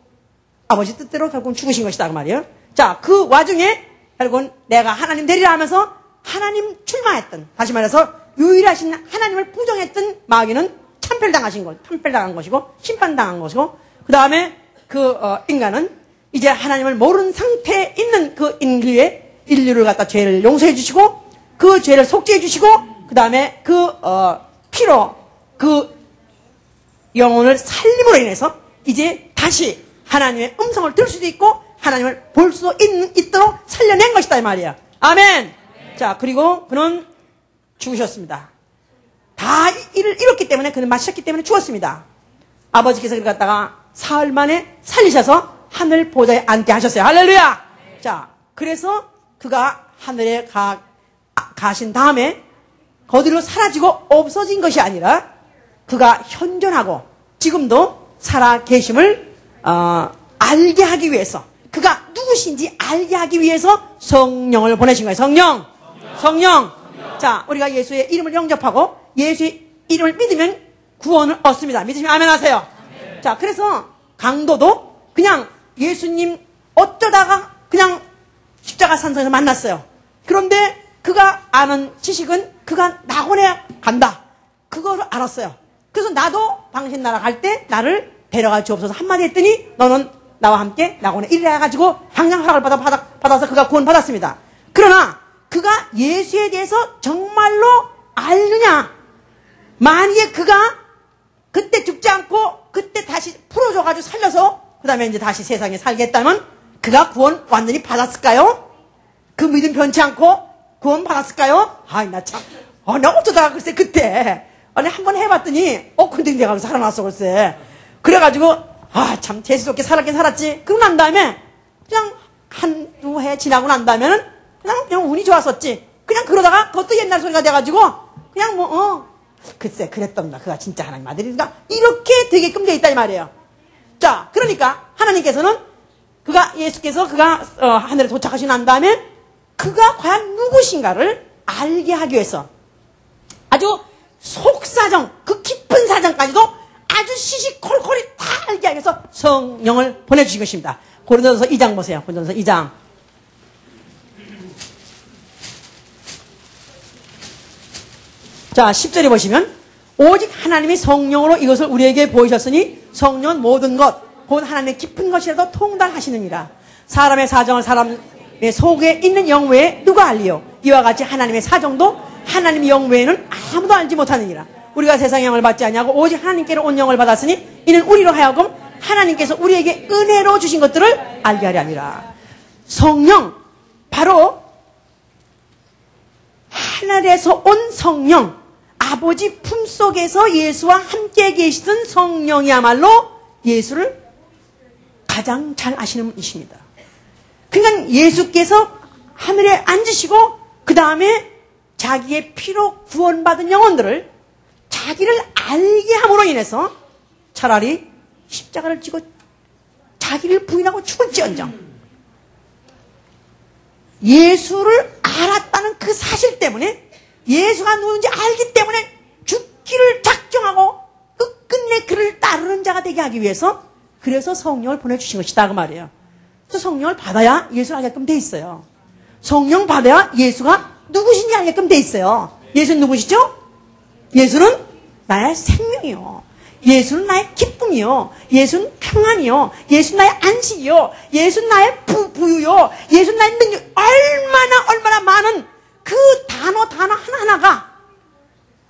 아버지 뜻대로 결국은 죽으신 것이다 그 말이에요. 자, 그 와중에 결국은 내가 하나님 되리라 하면서 하나님 출마했던, 다시 말해서 유일하신 하나님을 부정했던 마귀는 참패당한 것이고 심판당한 것이고, 그 다음에 그 인간은 이제 하나님을 모르는 상태에 있는 그 인류를 갖다 죄를 용서해 주시고 그 죄를 속죄해 주시고 그 다음에 그 피로 그 영혼을 살림으로 인해서 이제 다시 하나님의 음성을 들을 수도 있고 하나님을 볼 수 있도록 살려낸 것이다 이 말이야. 아멘. 자, 그리고 그는 죽으셨습니다. 다 일을 이뤘기 때문에 그는 마치셨기 때문에 죽었습니다. 아버지께서 그를 갖다가 사흘 만에 살리셔서 하늘 보좌에 앉게 하셨어요. 할렐루야. 자, 그래서 그가 하늘에 가신 다음에 거기로 사라지고 없어진 것이 아니라 그가 현존하고 지금도 살아 계심을 알게 하기 위해서, 그가 누구신지 알게 하기 위해서 성령을 보내신 거예요. 성령. 자, 우리가 예수의 이름을 영접하고 예수의 이름을 믿으면 구원을 얻습니다. 믿으시면 아멘 하세요. 아멘. 자, 그래서 강도도 그냥 예수님 어쩌다가 그냥 십자가 산성에서 만났어요. 그런데 그가 아는 지식은 그가 낙원에 간다. 그거를 알았어요. 그래서 나도 당신 나라 갈 때 나를 데려가 주옵소서 한마디 했더니 너는 나와 함께 낙원에 이르라 해가지고 항상 허락을 받아서 그가 구원받았습니다. 그러나 그가 예수에 대해서 정말로 알느냐? 만약에 그가 그때 죽지 않고 그때 다시 풀어줘가지고 살려서 그 다음에 이제 다시 세상에 살겠다면 그가 구원 완전히 받았을까요? 그 믿음 변치 않고 구원 받았을까요? 아이 나 참 나 어쩌다가 글쎄 그때 아니 한번 해봤더니 근데 내가 살아났어 글쎄. 그래가지고 참 재수없게 살았긴 살았지. 그러고 난 다음에 그냥 한두 해 지나고 난 다음에는 그냥 운이 좋았었지. 그냥 그러다가 그것도 옛날 소리가 돼가지고 그냥 글쎄 그랬던가 그가 진짜 하나님 아들인가 이렇게 되게끔 돼 있다 이 말이에요. 자 그러니까 하나님께서는 예수께서 하늘에 도착하시고 난 다음에 그가 과연 누구신가를 알게 하기 위해서 아주 속사정 그 깊은 사정까지도 아주 시시콜콜이 다 알게 하기 위해서 성령을 보내주신 것입니다. 고린도전서 2장 보세요. 고린도전서 2장. 자 10절에 보시면 오직 하나님이 성령으로 이것을 우리에게 보이셨으니 성령은 모든 것 곧 하나님의 깊은 것이라도 통달하시느니라. 사람의 사정을 사람의 속에 있는 영 외에 누가 알리요? 이와 같이 하나님의 사정도 하나님의 영 외에는 아무도 알지 못하느니라. 우리가 세상의 영을 받지 아니하고 오직 하나님께로 온 영을 받았으니 이는 우리로 하여금 하나님께서 우리에게 은혜로 주신 것들을 알게 하려 함이라. 성령 바로 하늘에서 온 성령 아버지 품속에서 예수와 함께 계시던 성령이야말로 예수를 가장 잘 아시는 분이십니다. 그러니까 예수께서 하늘에 앉으시고 그 다음에 자기의 피로 구원받은 영혼들을 자기를 알게 함으로 인해서 차라리 십자가를 지고 자기를 부인하고 죽을지언정 예수를 알았다는 그 사실 때문에 예수가 누군지 알기 때문에 죽기를 작정하고 끝끝내 그를 따르는 자가 되게 하기 위해서 그래서 성령을 보내주신 것이다 그 말이에요. 그래서 성령을 받아야 예수를 알게끔 돼 있어요. 성령 받아야 예수가 누구신지 알게끔 돼 있어요. 예수는 누구시죠? 예수는 나의 생명이요. 예수는 나의 기쁨이요. 예수는 평안이요. 예수는 나의 안식이요. 예수는 나의 부유요. 예수는 나의 능력. 얼마나 많은 그 단어 하나하나가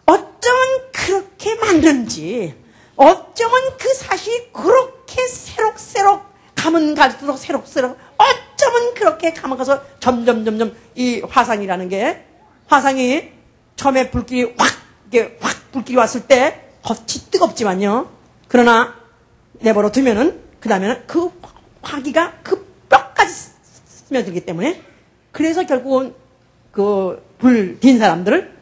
어쩌면 그렇게 만드는지 어쩌면 그 사실이 그렇게 새록새록 가면 갈수록 새록새록 어쩌면 그렇게 가면 가서 점점 이 화상이라는 게 화상이 처음에 불길이 확 불길이 왔을 때 겉이 뜨겁지만요. 그러나 내버려 두면은 그 다음에는 그 화기가 그 뼈까지 스며들기 때문에 그래서 결국은 그 불 딘 사람들을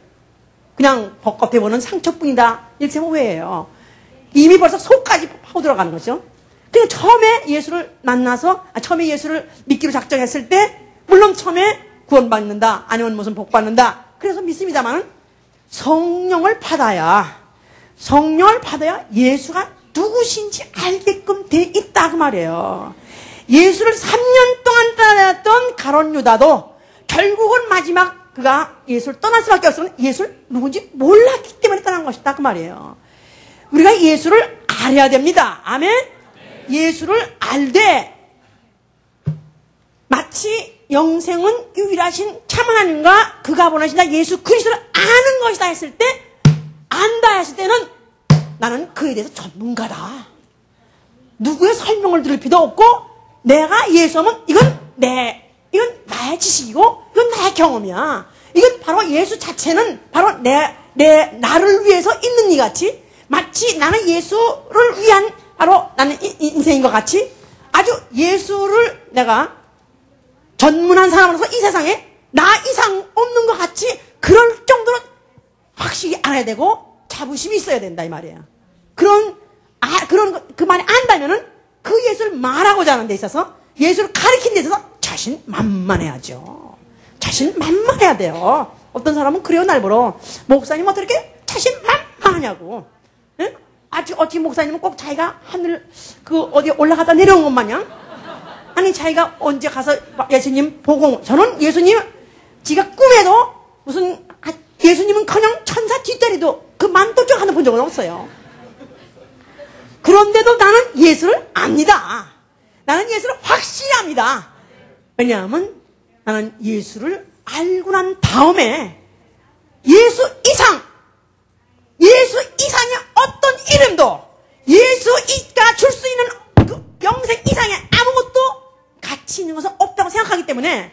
그냥 겉에 보는 상처뿐이다 이렇게 생각 왜예요. 이미 벌써 속까지 파고 들어가는 거죠. 그냥 처음에 예수를 만나서 처음에 예수를 믿기로 작정했을 때 물론 처음에 구원받는다 아니면 무슨 복받는다 그래서 믿습니다만 성령을 받아야 예수가 누구신지 알게끔 돼 있다 그 말이에요. 예수를 3년 동안 따라다녔던 가룟 유다도 결국은 마지막 그가 예수를 떠날 수밖에 없으면 예수를 누군지 몰랐기 때문에 떠난 것이다 그 말이에요. 우리가 예수를 알아야 됩니다. 아멘. 예수를 알되 마치 영생은 유일하신 참 하나님과 그가 보내신 예수 그리스도를 아는 것이다 했을 때 안다 했을 때는 나는 그에 대해서 전문가다. 누구의 설명을 들을 필요도 없고 내가 예수하면 이건 나의 지식이고 이건 나의 경험이야. 이건 바로 예수 자체는 바로 나를 위해서 있는 이 같이 마치 나는 예수를 위한 바로 나는 인생인 것 같이 아주 예수를 내가 전문한 사람으로서 이 세상에 나 이상 없는 것 같이 그럴 정도로 확실히 알아야 되고 자부심이 있어야 된다 이 말이에요. 그런 그 말이 안다면은 그 예수를 말하고자 하는 데 있어서 예수를 가리킨 데 있어서 자신만만해야죠. 자신만만해야 돼요. 어떤 사람은 그래요 날보러 목사님 어떻게 자신만만하냐고. 응? 아주 어떻게 목사님은 꼭 자기가 하늘 어디 올라가다 내려온 것 마냥 아니 자기가 언제 가서 예수님 보고 저는 예수님 지가 꿈에도 무슨 예수님은커녕 천사 뒷다리도 그 만도 쪽 하나 본 적은 없어요. 그런데도 나는 예수를 압니다. 나는 예수를 확실히 압니다. 왜냐하면 나는 예수를 알고 난 다음에 예수 이상의 어떤 이름도 예수가 줄 수 있는 그 영생 이상의 아무것도 가치 있는 것은 없다고 생각하기 때문에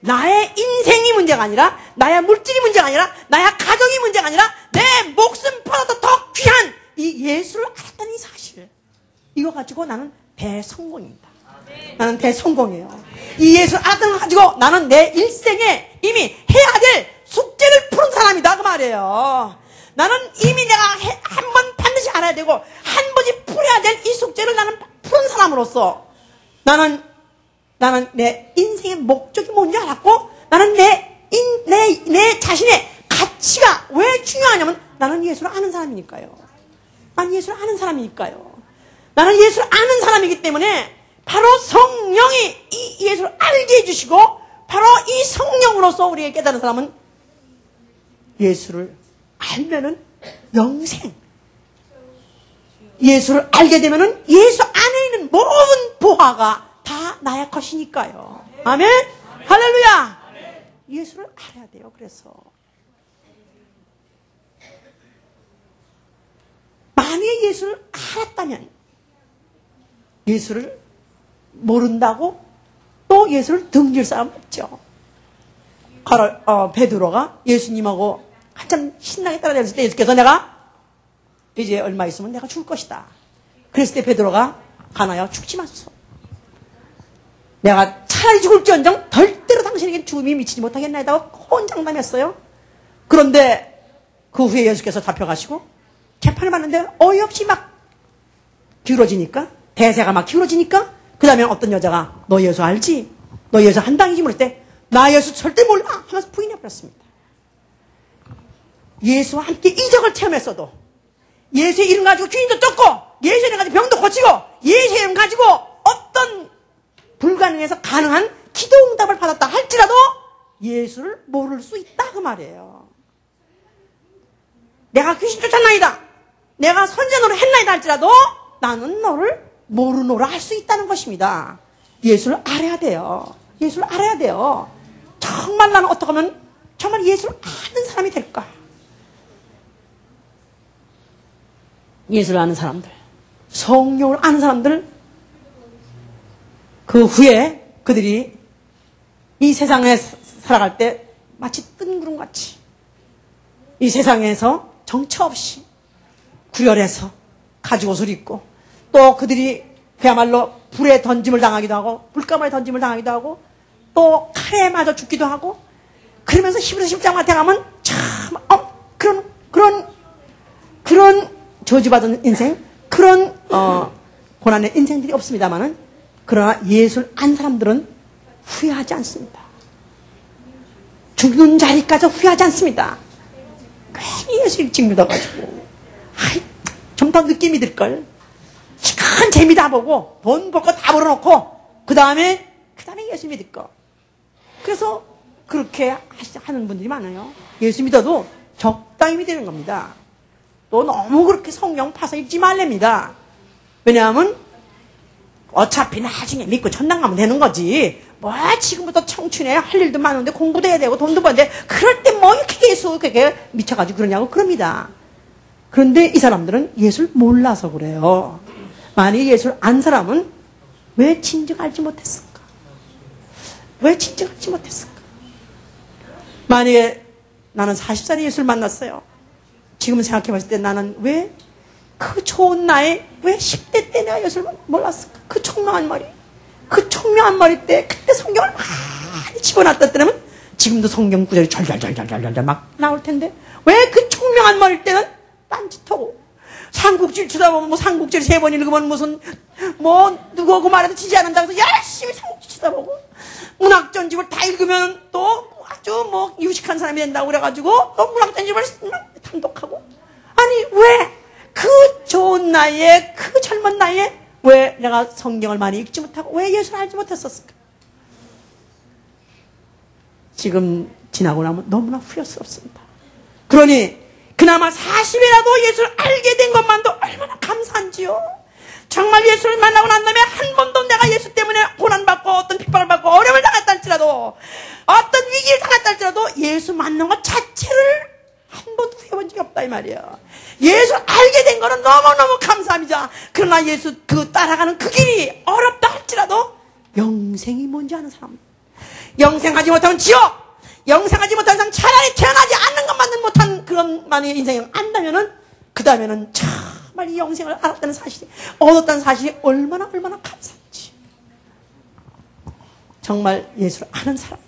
나의 인생이 문제가 아니라 나의 물질이 문제가 아니라 나의 가정이 문제가 아니라 내 목숨보다도 더 귀한 이 예수를 알았다는 이 사실, 이거 가지고 나는 대성공입니다. 나는 대성공이에요. 이 예수를 알았다는 걸 가지고 나는 내 일생에 이미 해야 될 숙제를 푸는 사람이다 그 말이에요. 나는 이미 내가 한 번 반드시 알아야 되고 한 번씩 풀어야 될 이 숙제를 나는 푸는 사람으로서 나는 내 인생의 목적이 뭔지 알았고, 나는 내 자신의 가치가 왜 중요하냐면 나는 예수를 아는 사람이니까요. 나는 예수를 아는 사람이니까요. 나는 예수를 아는 사람이기 때문에 바로 성령이 이 예수를 알게 해주시고, 바로 이 성령으로서 우리에게 깨달은 사람은 예수를 알면은 영생, 예수를 알게 되면은 예수 안에 있는 모든 보화가 다 나의 것이니까요. 아멘? 할렐루야! 예수를 알아야 돼요. 그래서 만약에 예수를 알았다면 예수를 모른다고 또 예수를 등질 사람 없죠. 베드로가 예수님하고 한참 신나게 따라다녔을 때 예수께서 내가 이제 얼마 있으면 내가 죽을 것이다. 그랬을 때 베드로가 가나요? 죽지 마소서. 내가 차라리 죽을지언정 절대로 당신에게 죽음이 미치지 못하겠나이다 혼장담했어요. 그런데 그 후에 예수께서 잡혀가시고 재판을 받는데 어이없이 막 기울어지니까, 대세가 막 기울어지니까, 그 다음에 어떤 여자가 너 예수 알지? 너 예수 한당이지 모를 때 나 예수 절대 몰라 하면서 부인해버렸습니다. 예수와 함께 이적을 체험했어도, 예수의 이름 가지고 귀인도 쫓고, 예수의 이름 가지고 병도 고치고, 예수의 이름 가지고 어떤 불가능해서 가능한 기도 응답을 받았다 할지라도 예수를 모를 수 있다 그 말이에요. 내가 귀신 쫓았나이다, 내가 선전으로 했나이다 할지라도 나는 너를 모르노라 할 수 있다는 것입니다. 예수를 알아야 돼요. 예수를 알아야 돼요. 정말 나는 어떻게 하면 정말 예수를 아는 사람이 될까? 예수를 아는 사람들, 성령을 아는 사람들, 그 후에 그들이 이 세상에 살아갈 때 마치 뜬구름같이 이 세상에서 정처 없이 구열해서 가죽옷을 입고, 또 그들이 그야말로 불에 던짐을 당하기도 하고 불가마에 던짐을 당하기도 하고 또 칼에 맞아 죽기도 하고, 그러면서 히브리서 10장 같은 가면 참 그런 저주받은 인생, 그런 고난의 인생들이 없습니다만은, 그러나 예수를 안 사람들은 후회하지 않습니다. 죽는 자리까지 후회하지 않습니다. 괜히 예수 일찍 믿어가지고 좀 더 늦게 믿을걸, 큰 재미 다 보고 돈 벌 거 다 벌어놓고 그 다음에 예수 믿을 거. 그래서 그렇게 하는 분들이 많아요. 예수 믿어도 적당히 믿는 겁니다. 또 너무 그렇게 성경 파서 읽지 말랍니다. 왜냐하면 어차피 나중에 믿고 천당 가면 되는 거지, 뭐 지금부터 청춘에 할 일도 많은데 공부도 해야 되고 돈도 버는데 그럴 때 뭐 이렇게 예수 그렇게 미쳐가지고 그러냐고 그럽니다. 그런데 이 사람들은 예수를 몰라서 그래요. 만약에 예수를 안 사람은 왜 진즉 알지 못했을까? 왜 진즉 알지 못했을까? 만약에 나는 40살에 예수를 만났어요. 지금 생각해봤을 때 나는 왜 그 좋은 나이에 왜 10대 때 내가 예수를 몰랐을까? 그 총명한 머리 때 그때 성경을 많이 집어놨다 때면 지금도 성경 구절이 절절절절절절 막 나올 텐데, 왜 그 총명한 머리 때는 딴짓하고 삼국지를 쳐다보면 뭐 삼국지를 3번 읽으면 무슨 뭐 누구하고 말해도 지지 않는다고 해서 열심히 삼국지 쳐다보고, 문학전집을 다 읽으면 또 아주 뭐 유식한 사람이 된다고 그래가지고 또 문학전집을 탐독하고, 아니 왜 그 좋은 나이에, 그 젊은 나이에 왜 내가 성경을 많이 읽지 못하고 왜 예수를 알지 못했었을까? 지금 지나고 나면 너무나 후회스럽습니다. 그러니 그나마 40이라도 예수를 알게 된 것만도 얼마나 감사한지요. 정말 예수를 만나고 난 다음에 한 번도 내가 예수 때문에 고난받고 어떤 핍박을 받고 어려움을 당했다 할지라도 어떤 위기를 당했다 할지라도 예수 만난 것 자체를 한 번도 해본 적이 없다 이 말이야. 예수 알게 된 거는 너무너무 감사합니다. 그러나 예수 그 따라가는 그 길이 어렵다 할지라도 영생이 뭔지 아는 사람, 영생하지 못하면 지옥, 영생하지 못한 사람 차라리 태어나지 않는 것만은 못한 그런 만의 인생을 안다면은 그 다음에는 정말 이 영생을 알았다는 사실이, 얻었다는 사실이 얼마나 감사한지. 정말 예수를 아는 사람,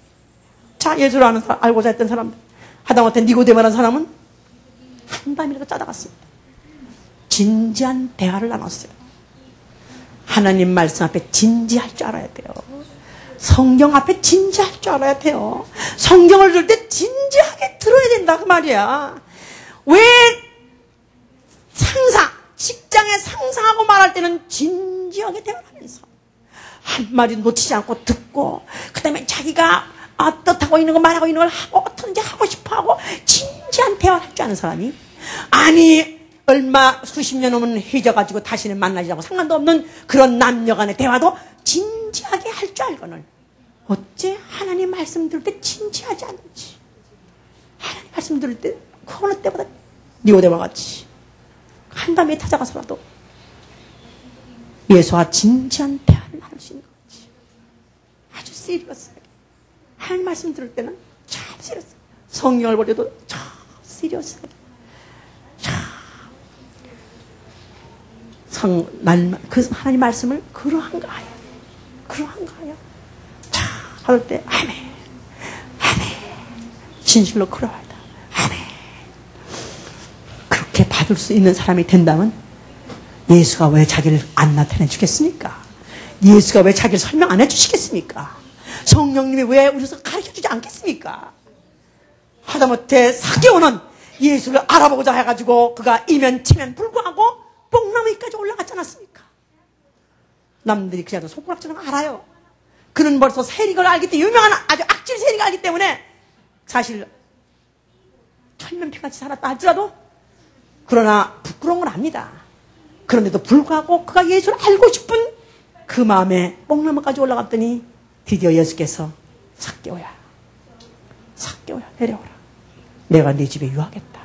자, 예수를 아는 사람, 알고자 했던 사람들, 하다못해 니고데모라는 사람은 한밤이라도 짜다갔습니다. 진지한 대화를 나눴어요. 하나님 말씀 앞에 진지할 줄 알아야 돼요. 성경 앞에 진지할 줄 알아야 돼요. 성경을 들을 때 진지하게 들어야 된다 그 말이야. 왜 직장에 상상하고 말할 때는 진지하게 대화를 하면서 한마디 놓치지 않고 듣고, 그 다음에 자기가 뜻하고 있는 거 말하고 있는 걸 하고 어떤지 하고 싶어하고 진지한 대화를 할 줄 아는 사람이, 아니 얼마 수십 년 오면 헤어져가지고 다시는 만나지 않고 상관도 없는 그런 남녀간의 대화도 진지하게 할 줄 알고는 어째 하나님 말씀 들을 때 진지하지 않는지. 하나님 말씀 들을 때 그 어느 때보다 니고데모 같이 한밤에 찾아가서라도 예수와 진지한 대화를 나눌 수 있는 거지. 아주 시리어스하게. 하나님 말씀 들을 때는 참 시리어스. 성경을 볼 때도 참 시리어스하게. 그 하나님 말씀을 그러한가요? 자, 받을 때 아멘, 진실로 그러하다, 아멘. 그렇게 받을 수 있는 사람이 된다면 예수가 왜 자기를 안 나타내 주겠습니까? 예수가 왜 자기를 설명 안 해주시겠습니까? 성령님이 왜 우리서 가르쳐주지 않겠습니까? 하다못해 사개오는 예수를 알아보고자 해가지고 그가 이면치면 불구하고 뽕나무 위까지 올라갔지 않았습니까? 남들이 그래도 손가락처럼 알아요. 그는 벌써 세리를 알기 때문에, 유명한 아주 악질 세리가 알기 때문에 사실 천면피같이 살았다 할지라도 그러나 부끄러운 건 압니다. 그런데도 불구하고 그가 예수를 알고 싶은 그 마음에 뽕나무까지 올라갔더니 드디어 예수께서 삭개오야 내려오라. 내가 네 집에 유하겠다.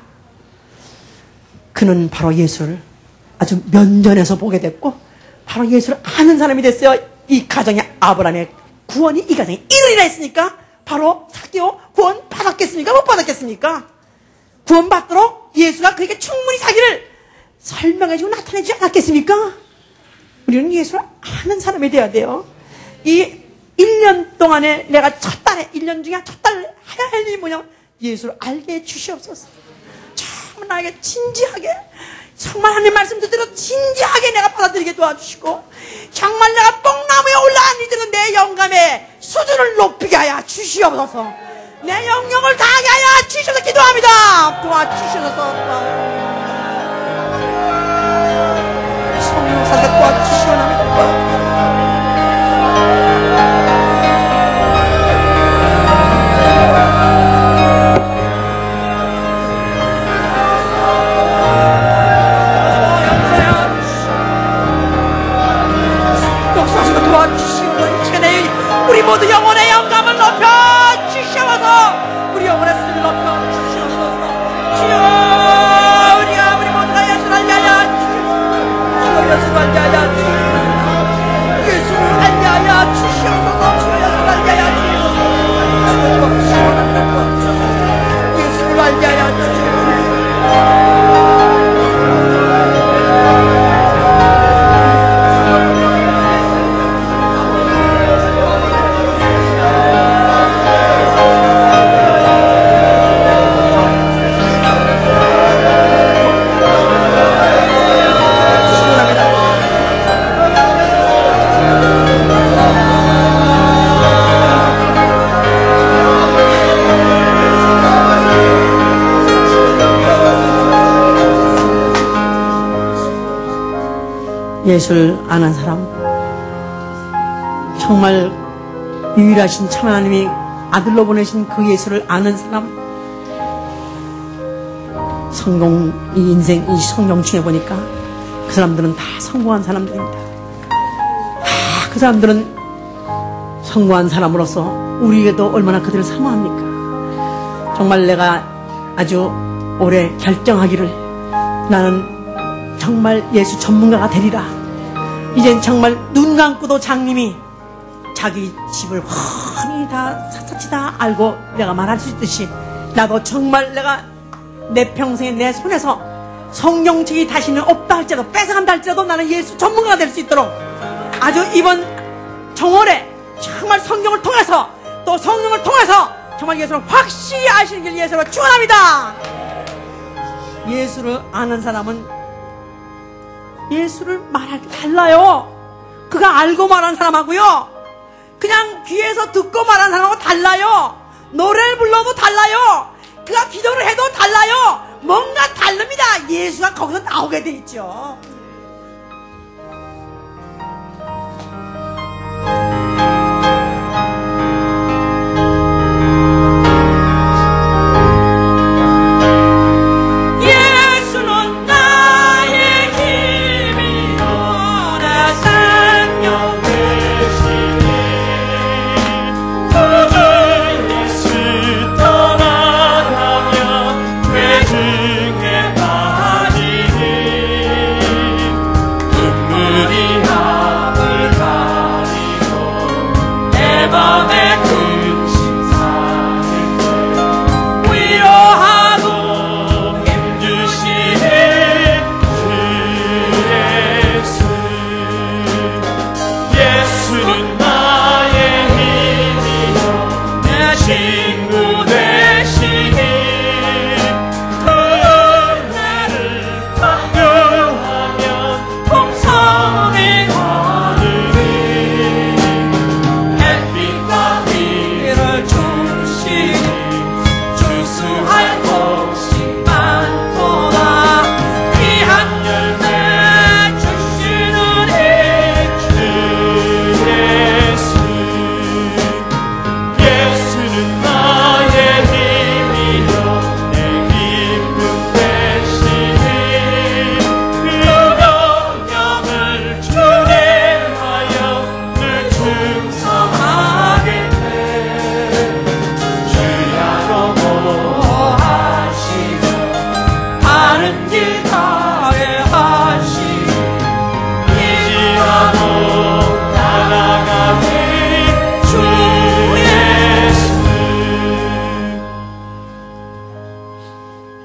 그는 바로 예수를 아주 면전에서 보게 됐고 바로 예수를 아는 사람이 됐어요. 이 가정의 아브라함의 구원이 이 가정에 이르리라 했으니까 바로 삭개오 구원 받았겠습니까? 못 받았겠습니까? 구원 받도록 예수가 그에게 충분히 자기를 설명해주고 나타내지 않았겠습니까? 우리는 예수를 아는 사람이 돼야 돼요. 이 1년 동안에 내가 첫 달에 1년 중에 첫 달에 해야 할 일이 뭐냐면 예수를 알게 해주시옵소서. 참 나에게 진지하게 정말 하나님 말씀 듣도록 진지하게 내가 받아들이게 도와주시고 정말 내가 뽕나무에 올라앉는 내 영감의 수준을 높이게 하여 주시옵소서. 내 영역을 다하게 하여 주시옵소서. 기도합니다. 도와주시옵소서. 성령 사게 도와주시옵소서. 우리 모두 영혼의 영감을 높여 주시옵소서. 우리 영혼의 수를 높여 주시옵소서. 주여, 우리 모두가 예수를 알게 주여, 예수를 알게 주시옵소서. 예수를 알게 주시옵소서. 주여, 예수를 알게 주시옵소서. 예수를 알게 주시옵소서. 예수를 아는 사람, 정말 유일하신 참 하나님이 아들로 보내신 그 예수를 아는 사람, 이 인생 이 성경 중에 보니까 그 사람들은 다 성공한 사람들입니다. 그 사람들은 성공한 사람으로서 우리에게도 얼마나 그들을 사모합니까? 정말 내가 아주 오래 결정하기를 나는 정말 예수 전문가가 되리라. 이젠 정말 눈 감고도 장님이 자기 집을 훤히 다 샅샅이 다 알고 내가 말할 수 있듯이 나도 정말 내가 내 평생에 내 손에서 성경책이 다시는 없다 할지라도 뺏어간다 할지라도 나는 예수 전문가가 될 수 있도록 아주 이번 정월에 정말 성경을 통해서 또 성령을 통해서 정말 예수를 확실히 아시는 길 예수로 축원합니다. 예수를 아는 사람은 예수를 말할 때 달라요. 그가 알고 말하는 사람하고요, 그냥 귀에서 듣고 말하는 사람하고 달라요. 노래를 불러도 달라요. 그가 기도를 해도 달라요. 뭔가 다릅니다. 예수가 거기서 나오게 돼 있죠.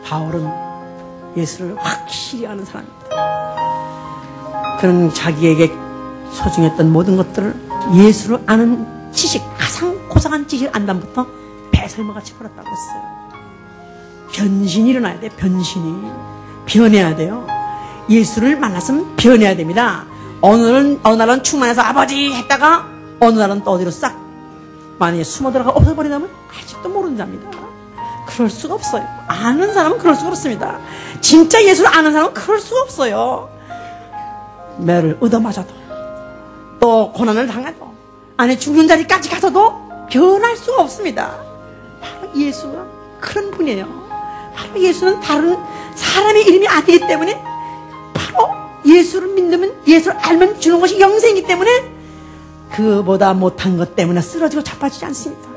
바울은 예수를 확실히 아는 사람입니다. 그는 자기에게 소중했던 모든 것들을 예수를 아는 지식, 가장 고상한 지식을 안다부터 배설물같이 버렸다고 했어요. 변신이 일어나야 돼. 변신이 변해야 돼요. 예수를 만났으면 변해야 됩니다. 어느 날은 충만해서 아버지 했다가 어느 날은 또 어디로 싹 만약에 숨어 들어가 없어버리다면 아직도 모르는 자입니다. 그럴 수가 없어요. 아는 사람은 그럴 수가 없습니다. 진짜 예수를 아는 사람은 그럴 수가 없어요. 매를 얻어맞아도 또 고난을 당해도 안에 죽는 자리까지 가서도 변할 수가 없습니다. 바로 예수가 그런 분이에요. 바로 예수는 다른 사람의 이름이 아니기 때문에 바로 예수를 믿으면, 예수를 알면 주는 것이 영생이기 때문에 그보다 못한 것 때문에 쓰러지고 자빠지지 않습니다.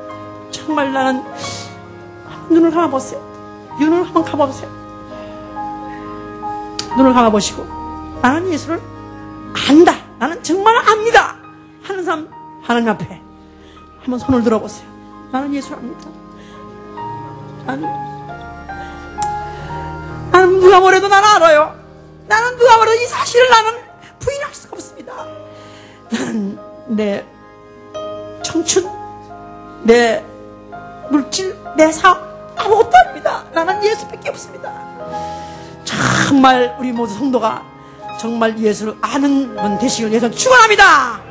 정말 나는 눈을 감아보세요. 눈을 한번 감아보세요. 눈을 감아보시고 나는 예수를 안다, 나는 정말 압니다 하는 사람 하나님 앞에 한번 손을 들어보세요. 나는 예수를 압니다. 나는 누가 뭐래도 나는 알아요. 나는 누가 뭐래도 이 사실을 나는 부인할 수가 없습니다. 나는 내 청춘, 내 물질, 내 사업 아무것도 아닙니다. 나는 예수밖에 없습니다. 정말 우리 모두 성도가 정말 예수를 아는 분 되시길 예수 축원합니다.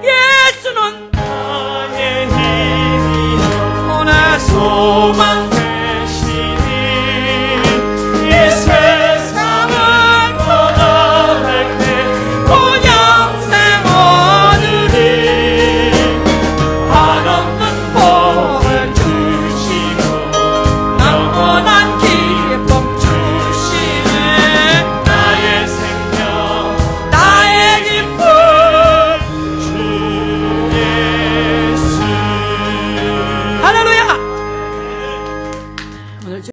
예수는